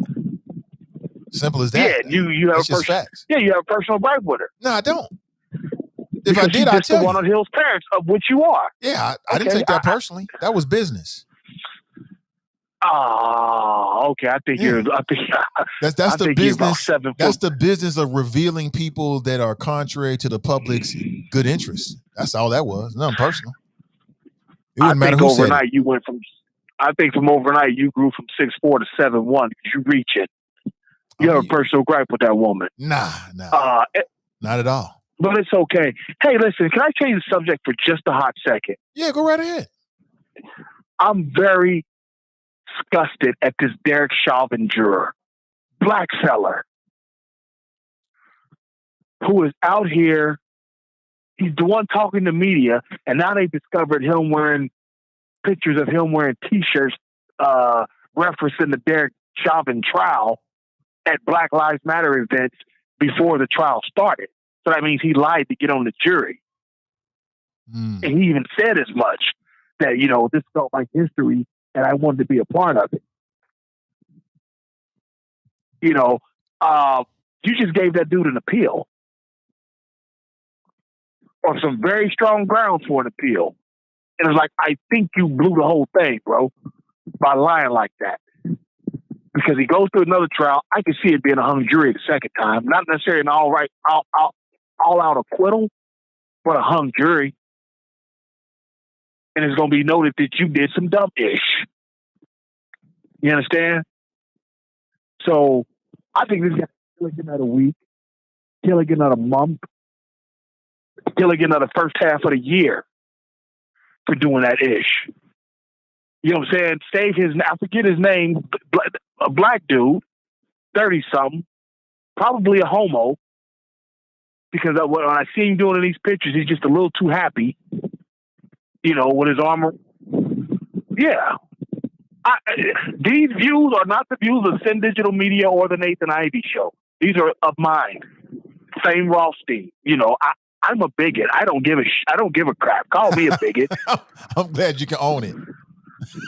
[SPEAKER 2] Simple as that.
[SPEAKER 4] Yeah, you have facts. Yeah, you have a personal gripe with her.
[SPEAKER 2] No, I don't. If I did, I'd tell
[SPEAKER 4] one
[SPEAKER 2] you.
[SPEAKER 4] of Hill's parents, of which you are.
[SPEAKER 2] Yeah, I didn't take that personally. That was business.
[SPEAKER 4] Okay. I think you're.
[SPEAKER 2] That's the business. That's the business of revealing people that are contrary to the public's good interests. That's all that was. Nothing personal. It wouldn't matter who said it.
[SPEAKER 4] I think from overnight you grew from 6'4" to 7'1" because you reach it. You have a personal gripe with that woman.
[SPEAKER 2] Nah. Not at all.
[SPEAKER 4] But it's okay. Hey, listen, can I change the subject for just a hot second?
[SPEAKER 2] Yeah, go right ahead.
[SPEAKER 4] I'm very disgusted at this Derek Chauvin juror, black seller, who is out here. He's the one talking to media, and now they discovered him wearing pictures of him wearing T-shirts referencing the Derek Chauvin trial at Black Lives Matter events before the trial started. So that means he lied to get on the jury. And he even said as much that, this felt like history and I wanted to be a part of it. You just gave that dude an appeal. Or some very strong grounds for an appeal. And it's like, I think you blew the whole thing, bro, by lying like that. Because he goes through another trial. I can see it being a hung jury the second time. Not necessarily an all-out acquittal, but a hung jury. And it's going to be noted that you did some dumb-ish. You understand? So, I think this guy killing another week, killing another month, killing another first half of the year for doing that ish. You know what I'm saying? Save his, I forget his name, a black dude, 30-something, probably a homo, because when I see him doing these pictures, he's just a little too happy, with his armor. Yeah. These views are not the views of Sin Digital Media or the Nathan Ivey Show. These are of mine. Fame Rothstein. I'm a bigot. I don't give a crap. Call me a bigot.
[SPEAKER 2] I'm glad you can own it.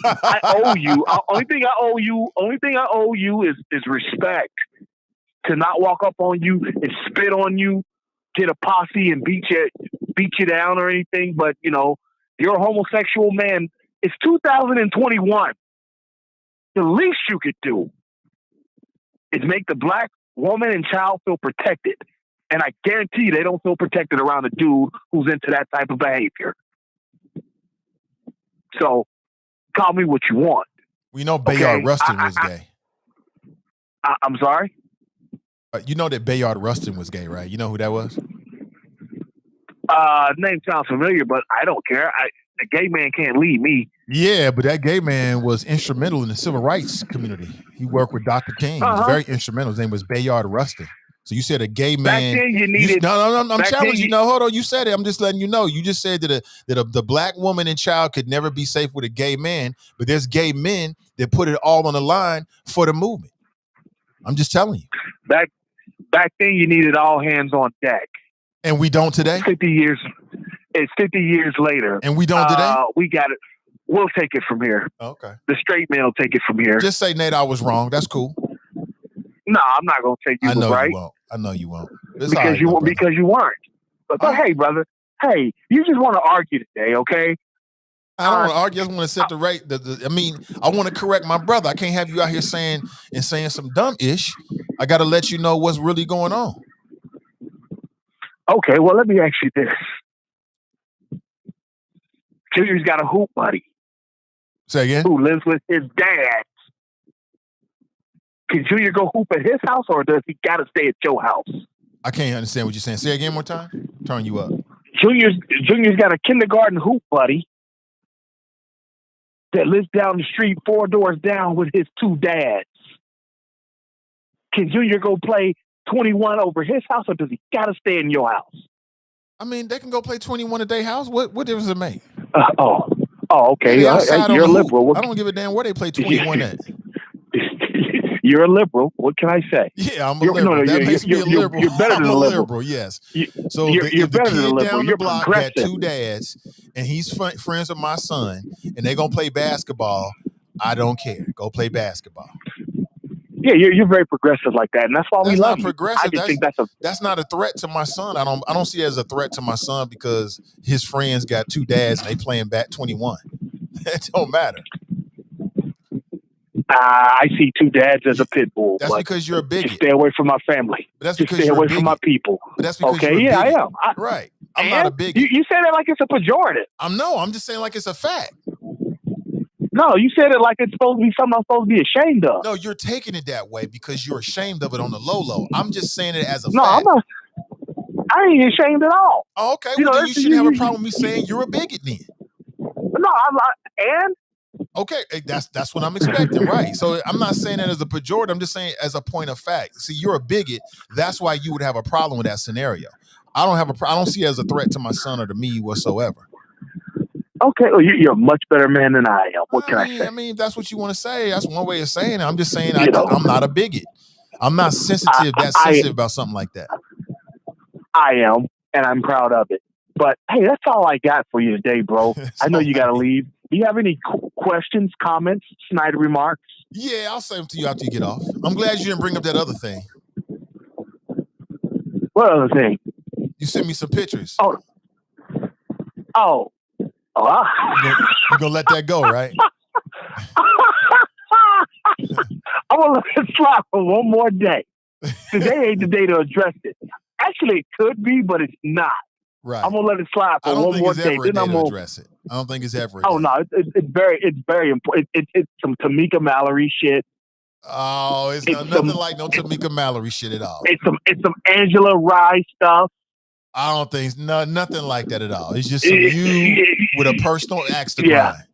[SPEAKER 4] I owe you. Only thing I owe you is respect. To not walk up on you and spit on you, get a posse and beat you down or anything. But you're a homosexual man. It's 2021. The least you could do is make the black woman and child feel protected. And I guarantee you they don't feel protected around a dude who's into that type of behavior. So, call me what you want.
[SPEAKER 2] We know Bayard Rustin was gay.
[SPEAKER 4] I'm sorry?
[SPEAKER 2] You know that Bayard Rustin was gay, right? You know who that was?
[SPEAKER 4] Name sounds familiar, but I don't care. A gay man can't lead me.
[SPEAKER 2] Yeah, but that gay man was instrumental in the civil rights community. He worked with Dr. King. He was very instrumental. His name was Bayard Rustin. So you said a gay man.
[SPEAKER 4] Back then you needed.
[SPEAKER 2] No. I'm challenging you. No, hold on. You said it. I'm just letting you know. You just said that the black woman and child could never be safe with a gay man, but there's gay men that put it all on the line for the movement. I'm just telling you.
[SPEAKER 4] Back then you needed all hands on deck.
[SPEAKER 2] And we don't today?
[SPEAKER 4] 50 years. It's 50 years later.
[SPEAKER 2] And we don't today?
[SPEAKER 4] We got it. We'll take it from here.
[SPEAKER 2] Okay.
[SPEAKER 4] The straight man will take it from here.
[SPEAKER 2] Just say, Nate, I was wrong. That's cool.
[SPEAKER 4] No, I'm not going to take you right.
[SPEAKER 2] I know you won't.
[SPEAKER 4] Because you weren't. But hey, brother. Hey, you just want to argue today, okay?
[SPEAKER 2] I don't want to argue. I just want to set the right. I want to correct my brother. I can't have you out here saying some dumb ish. I got to let you know what's really going on.
[SPEAKER 4] Okay, well, let me ask you this. Junior's got a hoop buddy.
[SPEAKER 2] Say again?
[SPEAKER 4] Who lives with his dad. Can Junior go hoop at his house, or does he got to stay at your house?
[SPEAKER 2] I can't understand what you're saying. Say again one more time. Turn you up.
[SPEAKER 4] Junior's got a kindergarten hoop buddy that lives down the street 4 doors down with his 2 dads. Can Junior go play 21 over his house, or does he got to stay in your house?
[SPEAKER 2] I mean, they can go play 21 at their house. What difference does it make?
[SPEAKER 4] Okay. You're a liberal.
[SPEAKER 2] I don't give a damn where they play 21 at.
[SPEAKER 4] You're a liberal. What can I say?
[SPEAKER 2] Yeah, I'm a liberal. That makes me a liberal.
[SPEAKER 4] You're better than a liberal.
[SPEAKER 2] Yes.
[SPEAKER 4] So you're
[SPEAKER 2] if the
[SPEAKER 4] better than a
[SPEAKER 2] kid
[SPEAKER 4] liberal.
[SPEAKER 2] down
[SPEAKER 4] You're
[SPEAKER 2] the block
[SPEAKER 4] progressive.
[SPEAKER 2] got 2 dads, and he's friends with my son, and they're going to play basketball, I don't care. Go play basketball.
[SPEAKER 4] Yeah, you're very progressive like that, and that's why we
[SPEAKER 2] That's
[SPEAKER 4] love
[SPEAKER 2] not
[SPEAKER 4] you.
[SPEAKER 2] progressive.
[SPEAKER 4] I just think
[SPEAKER 2] That's not a threat to my son. I don't see it as a threat to my son because his friends got two dads and they playing bat 21. It don't matter.
[SPEAKER 4] I see two dads as a pit bull.
[SPEAKER 2] That's because you're a bigot.
[SPEAKER 4] Just stay away from my family.
[SPEAKER 2] But that's
[SPEAKER 4] just
[SPEAKER 2] because
[SPEAKER 4] stay
[SPEAKER 2] you're
[SPEAKER 4] away
[SPEAKER 2] a bigot.
[SPEAKER 4] from my people.
[SPEAKER 2] But that's because
[SPEAKER 4] okay,
[SPEAKER 2] you're a
[SPEAKER 4] yeah,
[SPEAKER 2] bigot.
[SPEAKER 4] I am.
[SPEAKER 2] Right. I'm not a bigot.
[SPEAKER 4] You say that like it's a pejorative.
[SPEAKER 2] I'm just saying like it's a fact.
[SPEAKER 4] No, you said it like it's supposed to be something I'm supposed to be ashamed of.
[SPEAKER 2] No, you're taking it that way because you're ashamed of it on the low. I'm just saying it as a fact.
[SPEAKER 4] No, I'm not. I ain't ashamed at all.
[SPEAKER 2] Oh, okay. Well, then you shouldn't have a problem with me saying you're a bigot then.
[SPEAKER 4] No, I'm not. And?
[SPEAKER 2] Okay, that's what I'm expecting, right? So I'm not saying that as a pejorative. I'm just saying as a point of fact. See, you're a bigot. That's why you would have a problem with that scenario. I don't see it as a threat to my son or to me whatsoever.
[SPEAKER 4] Okay, well, you're a much better man than I am. What can I say?
[SPEAKER 2] I mean, that's what you want to say. That's one way of saying it. I'm just saying I'm not a bigot. I'm not sensitive about something like that.
[SPEAKER 4] I am, and I'm proud of it. But, hey, that's all I got for you today, bro. I know you got to leave. Do you have any questions, comments, snide remarks?
[SPEAKER 2] Yeah, I'll say them to you after you get off. I'm glad you didn't bring up that other thing.
[SPEAKER 4] What other thing?
[SPEAKER 2] You sent me some pictures.
[SPEAKER 4] Oh.
[SPEAKER 2] You're going to let that go, right?
[SPEAKER 4] I'm going to let it slide for one more day. Today ain't the day to address it. Actually, it could be, but it's not.
[SPEAKER 2] Right.
[SPEAKER 4] I'm going to let it slide for one more day.
[SPEAKER 2] Then I'm going to address it. I don't think it's ever.
[SPEAKER 4] Oh, no. It's very important. It's some Tamika Mallory shit.
[SPEAKER 2] Oh, it's nothing like no Tamika Mallory shit at all.
[SPEAKER 4] It's some Angela Rye stuff.
[SPEAKER 2] I don't think nothing like that at all. It's just you with a personal axe to grind.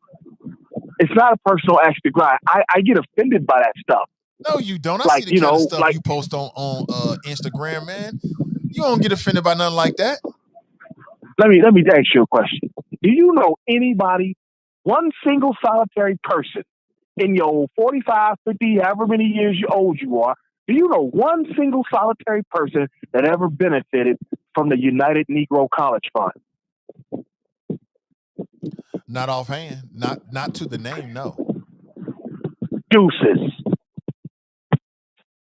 [SPEAKER 4] It's not a personal axe to grind. I get offended by that stuff.
[SPEAKER 2] No, you don't. I see the kind of stuff you post on Instagram, man. You don't get offended by nothing like that.
[SPEAKER 4] Let me ask you a question. Do you know anybody, one single solitary person in your 45, 50, however many years old you are, do you know one single solitary person that ever benefited from the United Negro College Fund?
[SPEAKER 2] Not offhand. Not to the name, no.
[SPEAKER 4] Deuces.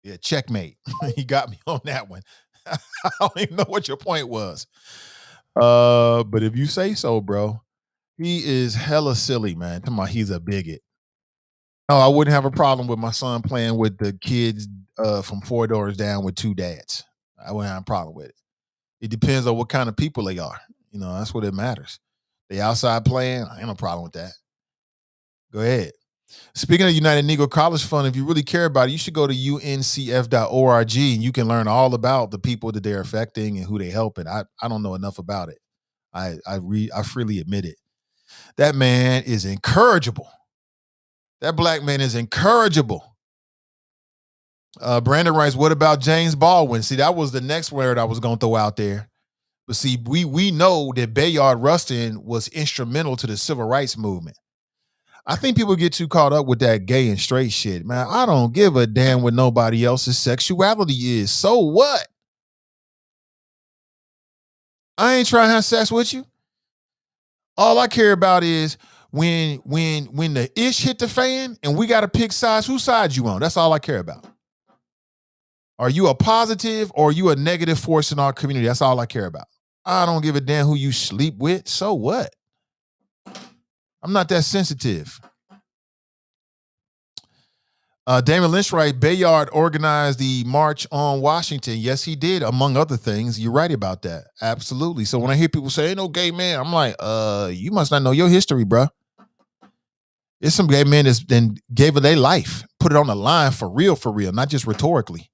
[SPEAKER 2] Yeah, checkmate. He got me on that one. I don't even know what your point was. But if you say so, bro, he is hella silly, man. Come on, he's a bigot. No, I wouldn't have a problem with my son playing with the kids from 4 doors down with two dads. I wouldn't have a problem with it. It depends on what kind of people they are. You know, that's what it matters. They outside playing, I ain't no problem with that. Go ahead. Speaking of United Negro College Fund, if you really care about it, you should go to uncf.org and you can learn all about the people that they're affecting and who they helping. I don't know enough about it. I freely admit it. That man is incorrigible. That black man is incorrigible. Brandon writes, what about James Baldwin? See, that was the next word I was going to throw out there. But see, we know that Bayard Rustin was instrumental to the civil rights movement. I think people get too caught up with that gay and straight shit. Man, I don't give a damn what nobody else's sexuality is. So what? I ain't trying to have sex with you. All I care about is when the ish hit the fan and we got to pick sides, whose side you on? That's all I care about. Are you a positive or are you a negative force in our community? That's all I care about. I don't give a damn who you sleep with. So what? I'm not that sensitive. Damon Lynch writes, Bayard organized the March on Washington. Yes, he did, among other things. You're right about that. Absolutely. So when I hear people say, ain't no gay man, I'm like, you must not know your history, bro. It's some gay men that then gave it their life, put it on the line for real, not just rhetorically.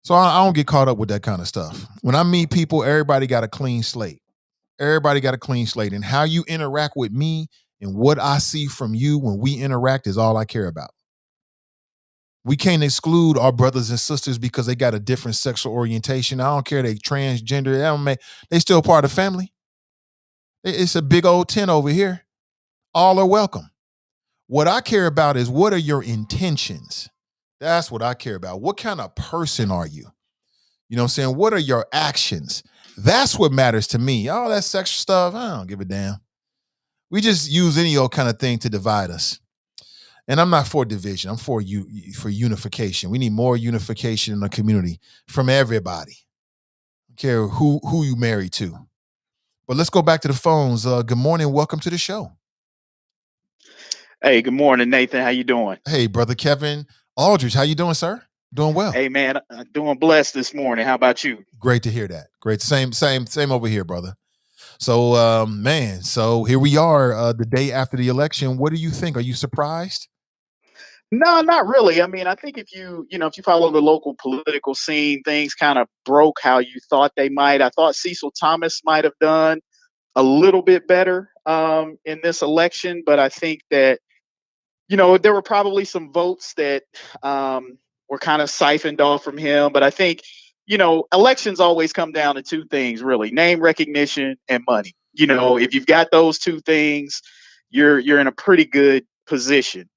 [SPEAKER 2] So I don't get caught up with that kind of stuff. When I meet people, everybody got a clean slate. Everybody got a clean slate. And how you interact with me and what I see from you when we interact is all I care about. We can't exclude our brothers and sisters because they got a different sexual orientation. I don't care they transgender. They still part of the family. It's a big old tent over here. All are welcome. What I care about is what are your intentions? That's what I care about. What kind of person are you? You know what I'm saying? What are your actions? That's what matters to me. All that sexual stuff, I don't give a damn. We just use any old kind of thing to divide us. And I'm not for division. I'm for for unification. We need more unification in the community from everybody. I don't care who you married to. But let's go back to the phones. Good morning. Welcome to the show.
[SPEAKER 7] Hey, good morning, Nathan. How you doing?
[SPEAKER 2] Hey, brother Kevin Aldridge. How you doing, sir? Doing well.
[SPEAKER 7] Hey, man, doing blessed this morning. How about you?
[SPEAKER 2] Great to hear that. Great. Same over here, brother. So, man, so here we are, the day after the election. What do you think? Are you surprised?
[SPEAKER 7] No, not really. I mean, I think if you follow the local political scene, things kind of broke how you thought they might. I thought Cecil Thomas might have done a little bit better in this election, but I think that there were probably some votes that were kind of siphoned off from him. But I think, elections always come down to two things, really: name recognition and money. If you've got those two things, you're in a pretty good position.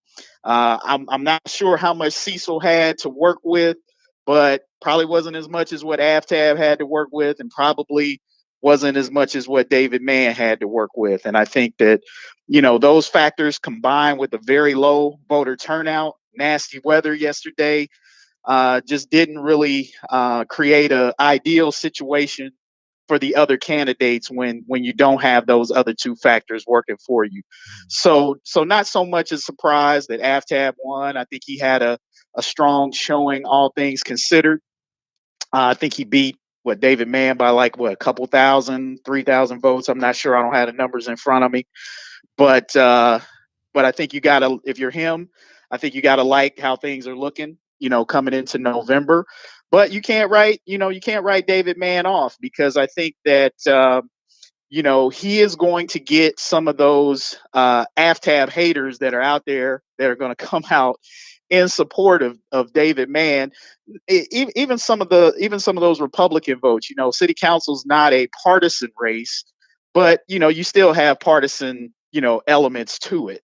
[SPEAKER 7] I'm not sure how much Cecil had to work with, but probably wasn't as much as what Aftab had to work with, and probably wasn't as much as what David Mann had to work with. And I think that, those factors combined with a very low voter turnout, nasty weather yesterday, just didn't really create an ideal situation for the other candidates when you don't have those other two factors working for you. So not so much a surprise that Aftab won. I think he had a strong showing, all things considered. I think he beat David Mann by like a couple thousand, 3,000 votes. I'm not sure. I don't have the numbers in front of me, but I think you gotta, if you're him, I think you gotta like how things are looking, coming into November. But you can't write David Mann off, because I think that he is going to get some of those Aftab haters that are out there that are going to come out in support of David Mann. Even some of those Republican votes. City council's not a partisan race, but you still have partisan elements to it.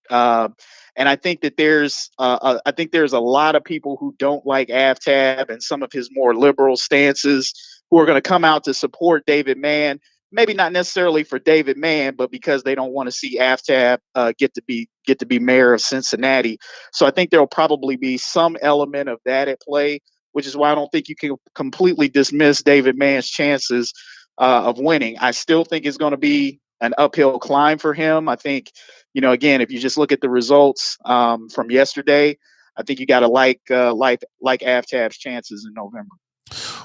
[SPEAKER 7] And I think there's a lot of people who don't like Aftab and some of his more liberal stances who are going to come out to support David Mann. Maybe not necessarily for David Mann, but because they don't want to see Aftab get to be mayor of Cincinnati. So I think there'll probably be some element of that at play, which is why I don't think you can completely dismiss David Mann's chances of winning. I still think it's going to be an uphill climb for him. I think, again, if you just look at the results from yesterday, I think you got to like Aftab's chances in November.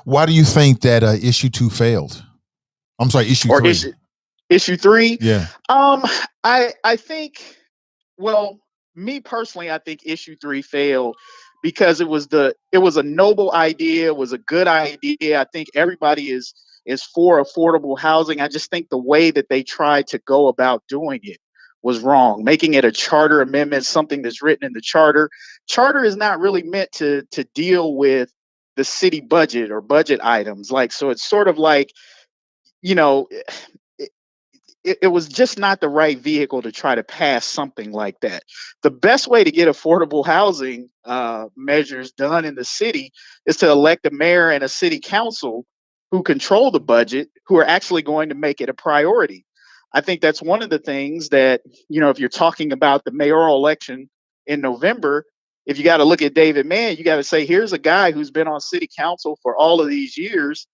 [SPEAKER 2] Why do you think that issue 2 failed? I'm sorry, issue
[SPEAKER 7] Or
[SPEAKER 2] 3.
[SPEAKER 7] issue 3.
[SPEAKER 2] Yeah.
[SPEAKER 7] I think, well, me personally, I think issue 3 failed because it was a noble idea, it was a good idea. I think everybody is for affordable housing. I just think the way that they tried to go about doing it was wrong. Making it a charter amendment, something that's written in the charter. Charter is not really meant to deal with the city budget or budget items. So it's sort of like, you know, it was just not the right vehicle to try to pass something like that. The best way to get affordable housing measures done in the city is to elect a mayor and a city council who control the budget, who are actually going to make it a priority. I think that's one of the things that, if you're talking about the mayoral election in November, if you got to look at David Mann, you got to say, here's a guy who's been on city council for all of these years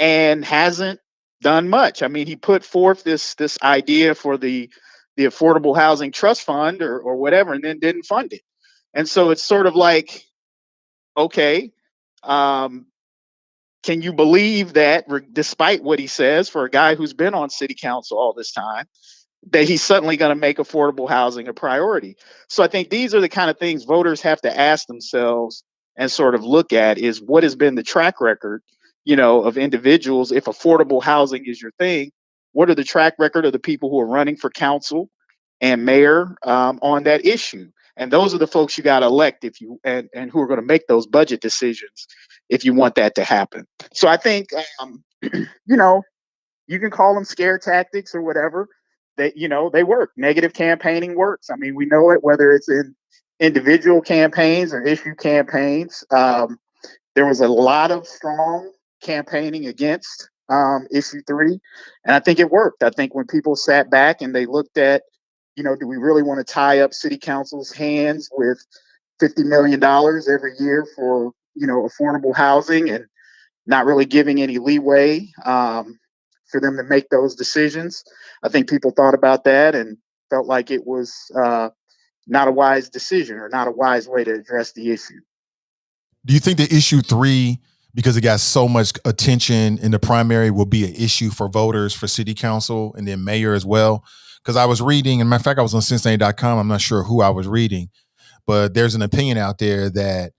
[SPEAKER 7] and hasn't done much. I mean, he put forth this idea for the Affordable Housing Trust Fund or whatever, and then didn't fund it. And so it's sort of like, okay, um, can you believe that, despite what he says, for a guy who's been on city council all this time, that he's suddenly going to make affordable housing a priority? So I think these are the kind of things voters have to ask themselves and sort of look at: is what has been the track record, of individuals. If affordable housing is your thing, what are the track record of the people who are running for council and mayor on that issue? And those are the folks you got to elect if you and who are going to make those budget decisions if you want that to happen. So I think, you know, you can call them scare tactics or whatever. That they work. Negative campaigning works. I mean, we know it, whether it's in individual campaigns or issue campaigns. There was a lot of strong campaigning against issue 3, and I think it worked. I think when people sat back and they looked at Do we really want to tie up city council's hands with $50 million every year for affordable housing and not really giving any leeway for them to make those decisions? I think people thought about that and felt like it was not a wise decision or not a wise way to address the issue.
[SPEAKER 2] Do you think that issue 3, because it got so much attention in the primary, will be an issue for voters for city council and then mayor as well? Because I was reading, and matter of fact, I was on Cincinnati.com. I'm not sure who I was reading, but there's an opinion out there that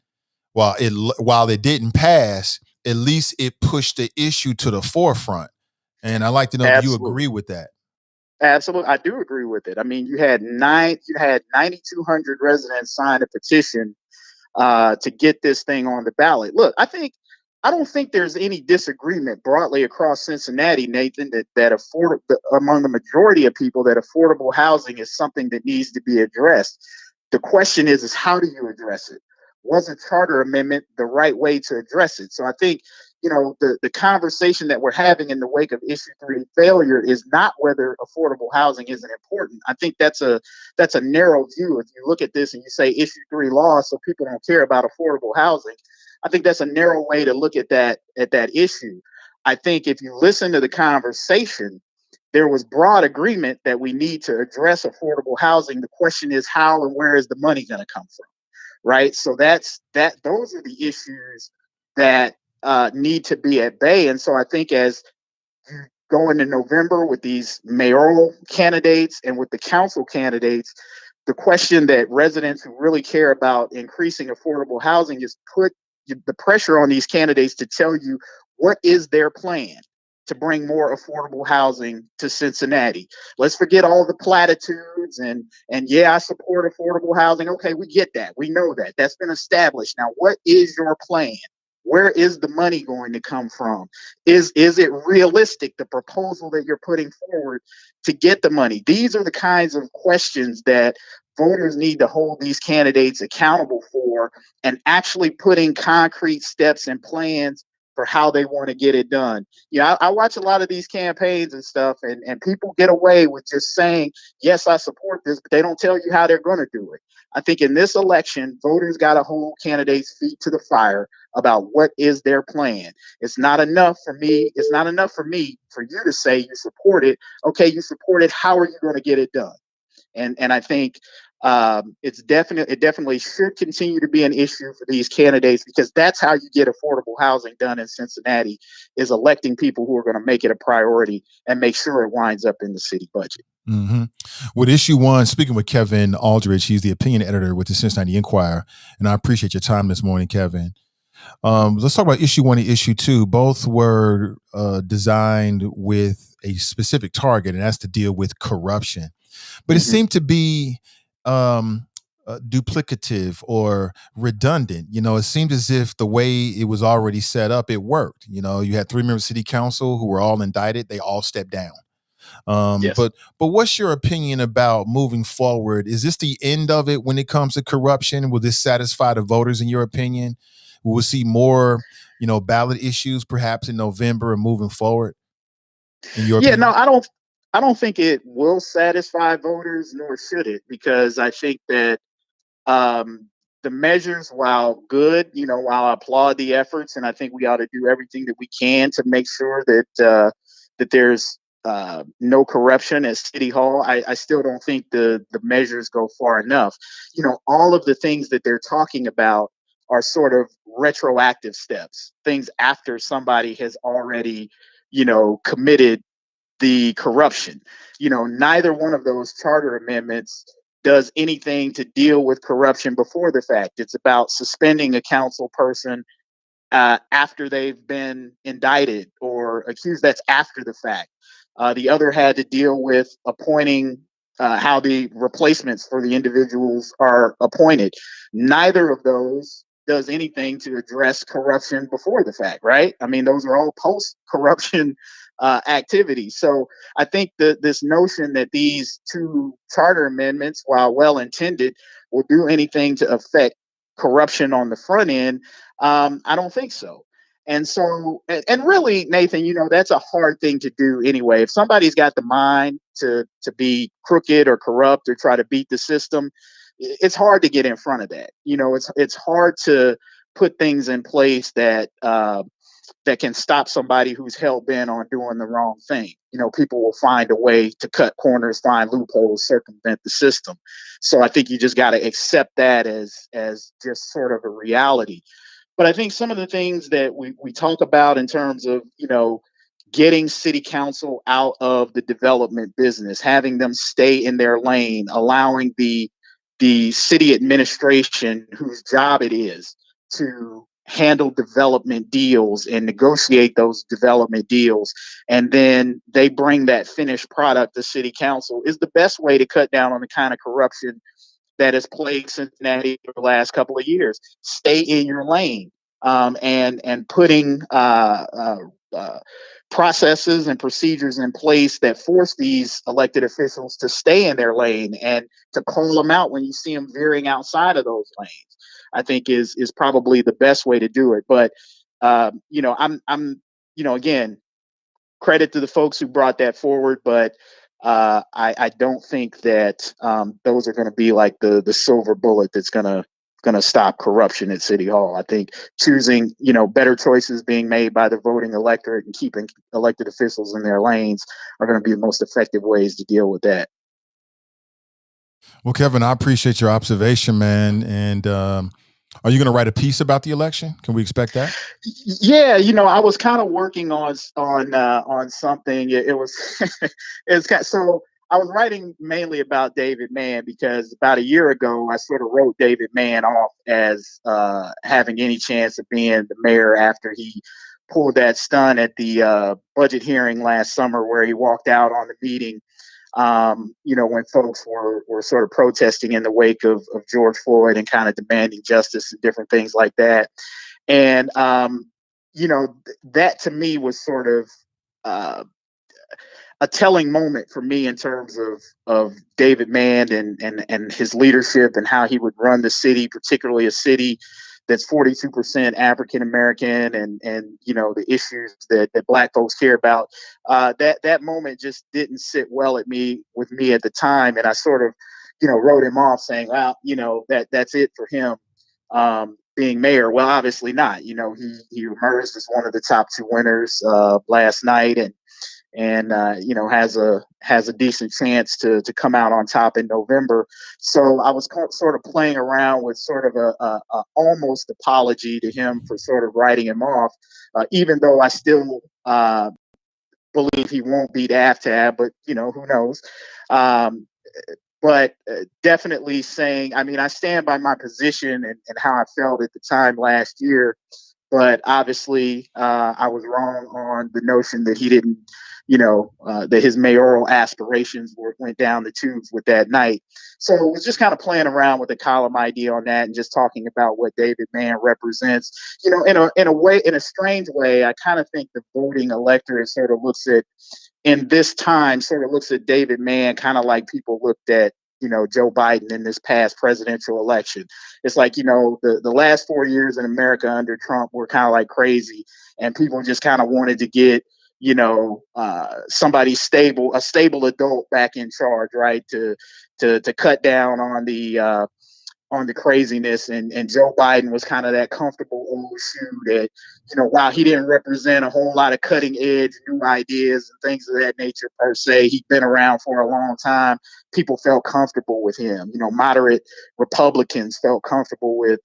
[SPEAKER 2] while it didn't pass, at least it pushed the issue to the forefront. And I'd like to know if you agree with that.
[SPEAKER 7] Absolutely, I do agree with it. I mean, you had 9,200 residents sign a petition to get this thing on the ballot. Look, I don't think there's any disagreement broadly across Cincinnati, Nathan, that among the majority of people that affordable housing is something that needs to be addressed. The question is how do you address it? Was a charter amendment the right way to address it? So I think the conversation that we're having in the wake of issue 3 failure is not whether affordable housing isn't important. I think that's a narrow view. If you look at this and you say issue 3 lost, so people don't care about affordable housing, I think that's a narrow way to look at that issue. I think if you listen to the conversation, there was broad agreement that we need to address affordable housing. The question is how and where is the money going to come from, right? So those are the issues that need to be at bay. And so I think as you go into November with these mayoral candidates and with the council candidates, the question that residents who really care about increasing affordable housing is put the pressure on these candidates to tell you what is their plan to bring more affordable housing to Cincinnati. Let's forget all the platitudes and yeah, I support affordable housing. Okay, we get that. We know that. That's been established. Now, what is your plan? Where is the money going to come from? Is it realistic, the proposal that you're putting forward to get the money? These are the kinds of questions that voters need to hold these candidates accountable for, and actually putting concrete steps and plans for how they want to get it done. I watch a lot of these campaigns and stuff, and people get away with just saying, yes, I support this, but they don't tell you how they're going to do it. I think in this election, voters got to hold candidates' feet to the fire about what is their plan. It's not enough for me. It's not enough for you to say you support it. Okay, you support it. How are you going to get it done? And I think it definitely should continue to be an issue for these candidates, because that's how you get affordable housing done in Cincinnati, is electing people who are going to make it a priority and make sure it winds up in the city budget.
[SPEAKER 2] Mm-hmm. With issue 1, speaking with Kevin Aldridge, he's the opinion editor with the Cincinnati Enquirer, and I appreciate your time this morning, Kevin. Let's talk about issue 1 and issue 2. Both were designed with a specific target, and that's to deal with corruption. But it seemed to be duplicative or redundant. It seemed as if the way it was already set up, it worked. You had 3 members of city council who were all indicted. They all stepped down.
[SPEAKER 7] Yes.
[SPEAKER 2] But what's your opinion about moving forward? Is this the end of it when it comes to corruption? Will this satisfy the voters, in your opinion? Will we see more, ballot issues perhaps in November and moving forward? In your opinion?
[SPEAKER 7] No, I don't think it will satisfy voters, nor should it, because I think that the measures, while good, while I applaud the efforts, and I think we ought to do everything that we can to make sure that there's no corruption at City Hall, I still don't think the measures go far enough. All of the things that they're talking about are sort of retroactive steps, things after somebody has already, committed the corruption. Neither one of those charter amendments does anything to deal with corruption before the fact. It's about suspending a council person after they've been indicted or accused. That's after the fact. The other had to deal with appointing how the replacements for the individuals are appointed. Neither of those does anything to address corruption before the fact, right? I mean, those are all post-corruption activities. So I think that this notion that these 2 charter amendments, while well-intended, will do anything to affect corruption on the front end, I don't think so. And so, and really, Nathan, that's a hard thing to do anyway. If somebody's got the mind to be crooked or corrupt or try to beat the system, it's hard to get in front of that. It's hard to put things in place that can stop somebody who's hell bent on doing the wrong thing. People will find a way to cut corners, find loopholes, circumvent the system. So I think you just got to accept that as just sort of a reality. But I think some of the things that we talk about in terms of, getting city council out of the development business, having them stay in their lane, allowing the city administration, whose job it is to handle development deals and negotiate those development deals, and then they bring that finished product to city council, is the best way to cut down on the kind of corruption that has plagued Cincinnati for the last couple of years. Stay in your lane, and putting processes and procedures in place that force these elected officials to stay in their lane and to call them out when you see them veering outside of those lanes, I think is probably the best way to do it. But I'm again, credit to the folks who brought that forward, but I don't think that those are going to be like the silver bullet that's going to stop corruption at City Hall. I think choosing better choices being made by the voting electorate and keeping elected officials in their lanes are going to be the most effective ways to deal with that.
[SPEAKER 2] Well, Kevin, I appreciate your observation, man. And are you going to write a piece about the election? Can we expect that?
[SPEAKER 7] Yeah, I was kind of working on something. It was it's kind so I was writing mainly about David Mann because about a year ago I sort of wrote David Mann off as having any chance of being the mayor after he pulled that stunt at the budget hearing last summer where he walked out on the meeting. When folks were sort of protesting in the wake of George Floyd and kind of demanding justice and different things like that. And that to me was sort of uh, a telling moment for me in terms of David Mann and his leadership and how he would run the city, particularly a city that's 42% African American, and the issues that Black folks care about. That moment just didn't sit well with me at the time, and I sort of wrote him off, saying, well, that's it for him. Being mayor. Well, obviously not. He emerged as one of the top two winners last night, and has a decent chance to come out on top in November. So I was sort of playing around with sort of a almost apology to him for sort of writing him off, even though I still believe he won't beat Aftab, but who knows. But definitely saying, I mean, I stand by my position and how I felt at the time last year. But obviously, I was wrong on the notion that he didn't, that his mayoral aspirations went down the tubes with that night. So it was just kind of playing around with the column idea on that and just talking about what David Mann represents. In a strange way, I kind of think the voting electorate sort of looks at David Mann kind of like people looked at Joe Biden in this past presidential election. It's like the last 4 years in America under Trump were kind of like crazy, and people just kind of wanted to get somebody a stable adult back in charge, right, to cut down on the craziness. And Joe Biden was kind of that comfortable old shoe that, while he didn't represent a whole lot of cutting edge new ideas and things of that nature per se, he'd been around for a long time. People felt comfortable with him. Moderate Republicans felt comfortable with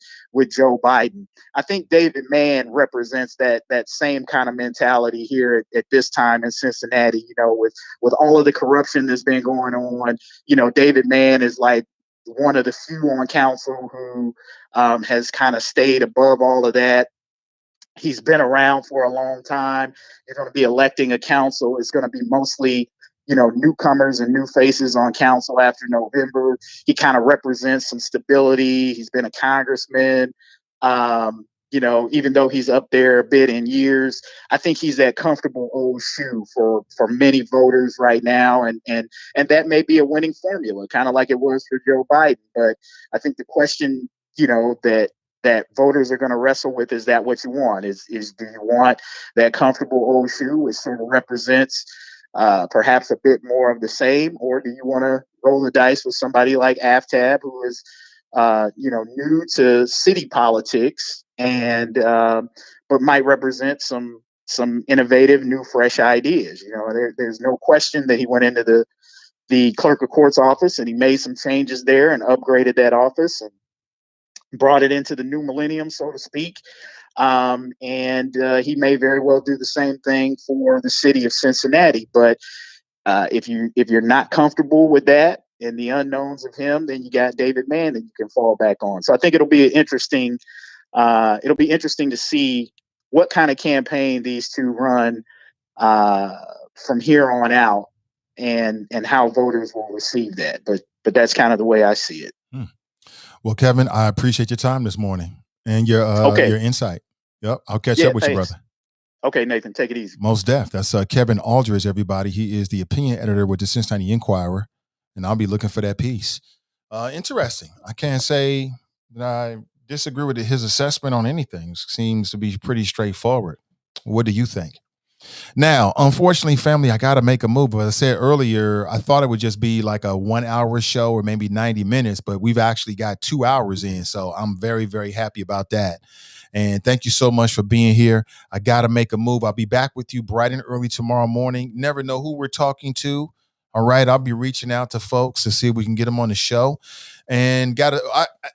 [SPEAKER 7] Joe Biden. I think David Mann represents that same kind of mentality here at this time in Cincinnati, with all of the corruption that's been going on. David Mann is like one of the few on council who has kind of stayed above all of that. He's been around for a long time. You're going to be electing a council. It's going to be mostly, newcomers and new faces on council after November. He kind of represents some stability. He's been a congressman. Even though he's up there a bit in years, I think he's that comfortable old shoe for many voters right now, and that may be a winning formula, kind of like it was for Joe Biden. But I think the question, that that voters are going to wrestle with. Is that what you want? Is do you want that comfortable old shoe, which sort of represents perhaps a bit more of the same, or do you want to roll the dice with somebody like Aftab, who is new to city politics and but might represent some innovative, new, fresh ideas. There's no question that he went into the clerk of court's office and he made some changes there and upgraded that office and brought it into the new millennium, so to speak. And he may very well do the same thing for the city of Cincinnati. But if you're not comfortable with that and the unknowns of him, then you got David Mann that you can fall back on. So I think it'll be interesting to see what kind of campaign these two run from here on out, and how voters will receive that. But that's kind of the way I see it.
[SPEAKER 2] Well, Kevin, I appreciate your time this morning and your insight. Yep, I'll catch up with you, brother.
[SPEAKER 7] Okay, Nathan, take it easy.
[SPEAKER 2] Most def. That's Kevin Aldridge, everybody. He is the opinion editor with the Cincinnati Enquirer, and I'll be looking for that piece. Interesting. I can't say that I disagree with his assessment on anything. Seems to be pretty straightforward. What do you think? Now, unfortunately, family, I got to make a move. As I said earlier, I thought it would just be like a 1 hour show or maybe 90 minutes, but we've actually got 2 hours in. So I'm very, very happy about that. And thank you so much for being here. I got to make a move. I'll be back with you bright and early tomorrow morning. Never know who we're talking All right. I'll be reaching out to folks to see if we can get them on the show. And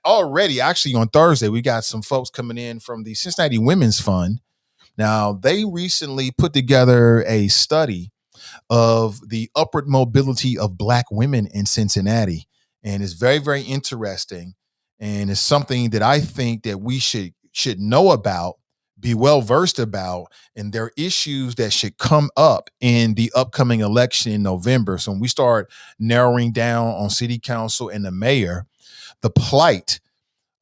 [SPEAKER 2] already, actually on Thursday, we got some folks coming in from the Cincinnati Women's Fund. Now, they recently put together a study of the upward mobility of Black women in Cincinnati. And it's very, very interesting. And it's something that I think that we should know about, be well-versed about, and there are issues that should come up in the upcoming election in November. So when we start narrowing down on city council and the mayor, the plight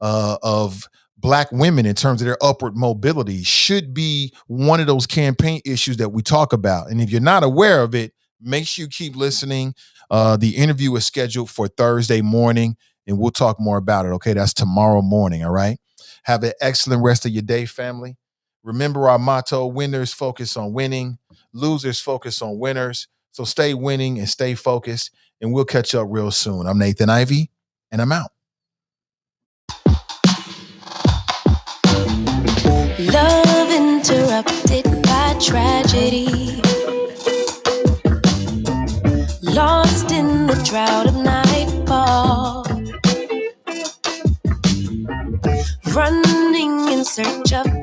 [SPEAKER 2] of Black women in terms of their upward mobility should be one of those campaign issues that we talk about. And if you're not aware of it, make sure you keep listening. The interview is scheduled for Thursday morning, and we'll talk more about it. Okay, that's tomorrow morning. All right. Have an excellent rest of your day, family. Remember our motto: winners focus on winning, losers focus on winners. So stay winning and stay focused, and we'll catch up real soon. I'm Nathan Ivey, and I'm out.
[SPEAKER 1] Love interrupted by tragedy, lost in the drought of nightfall, running in search of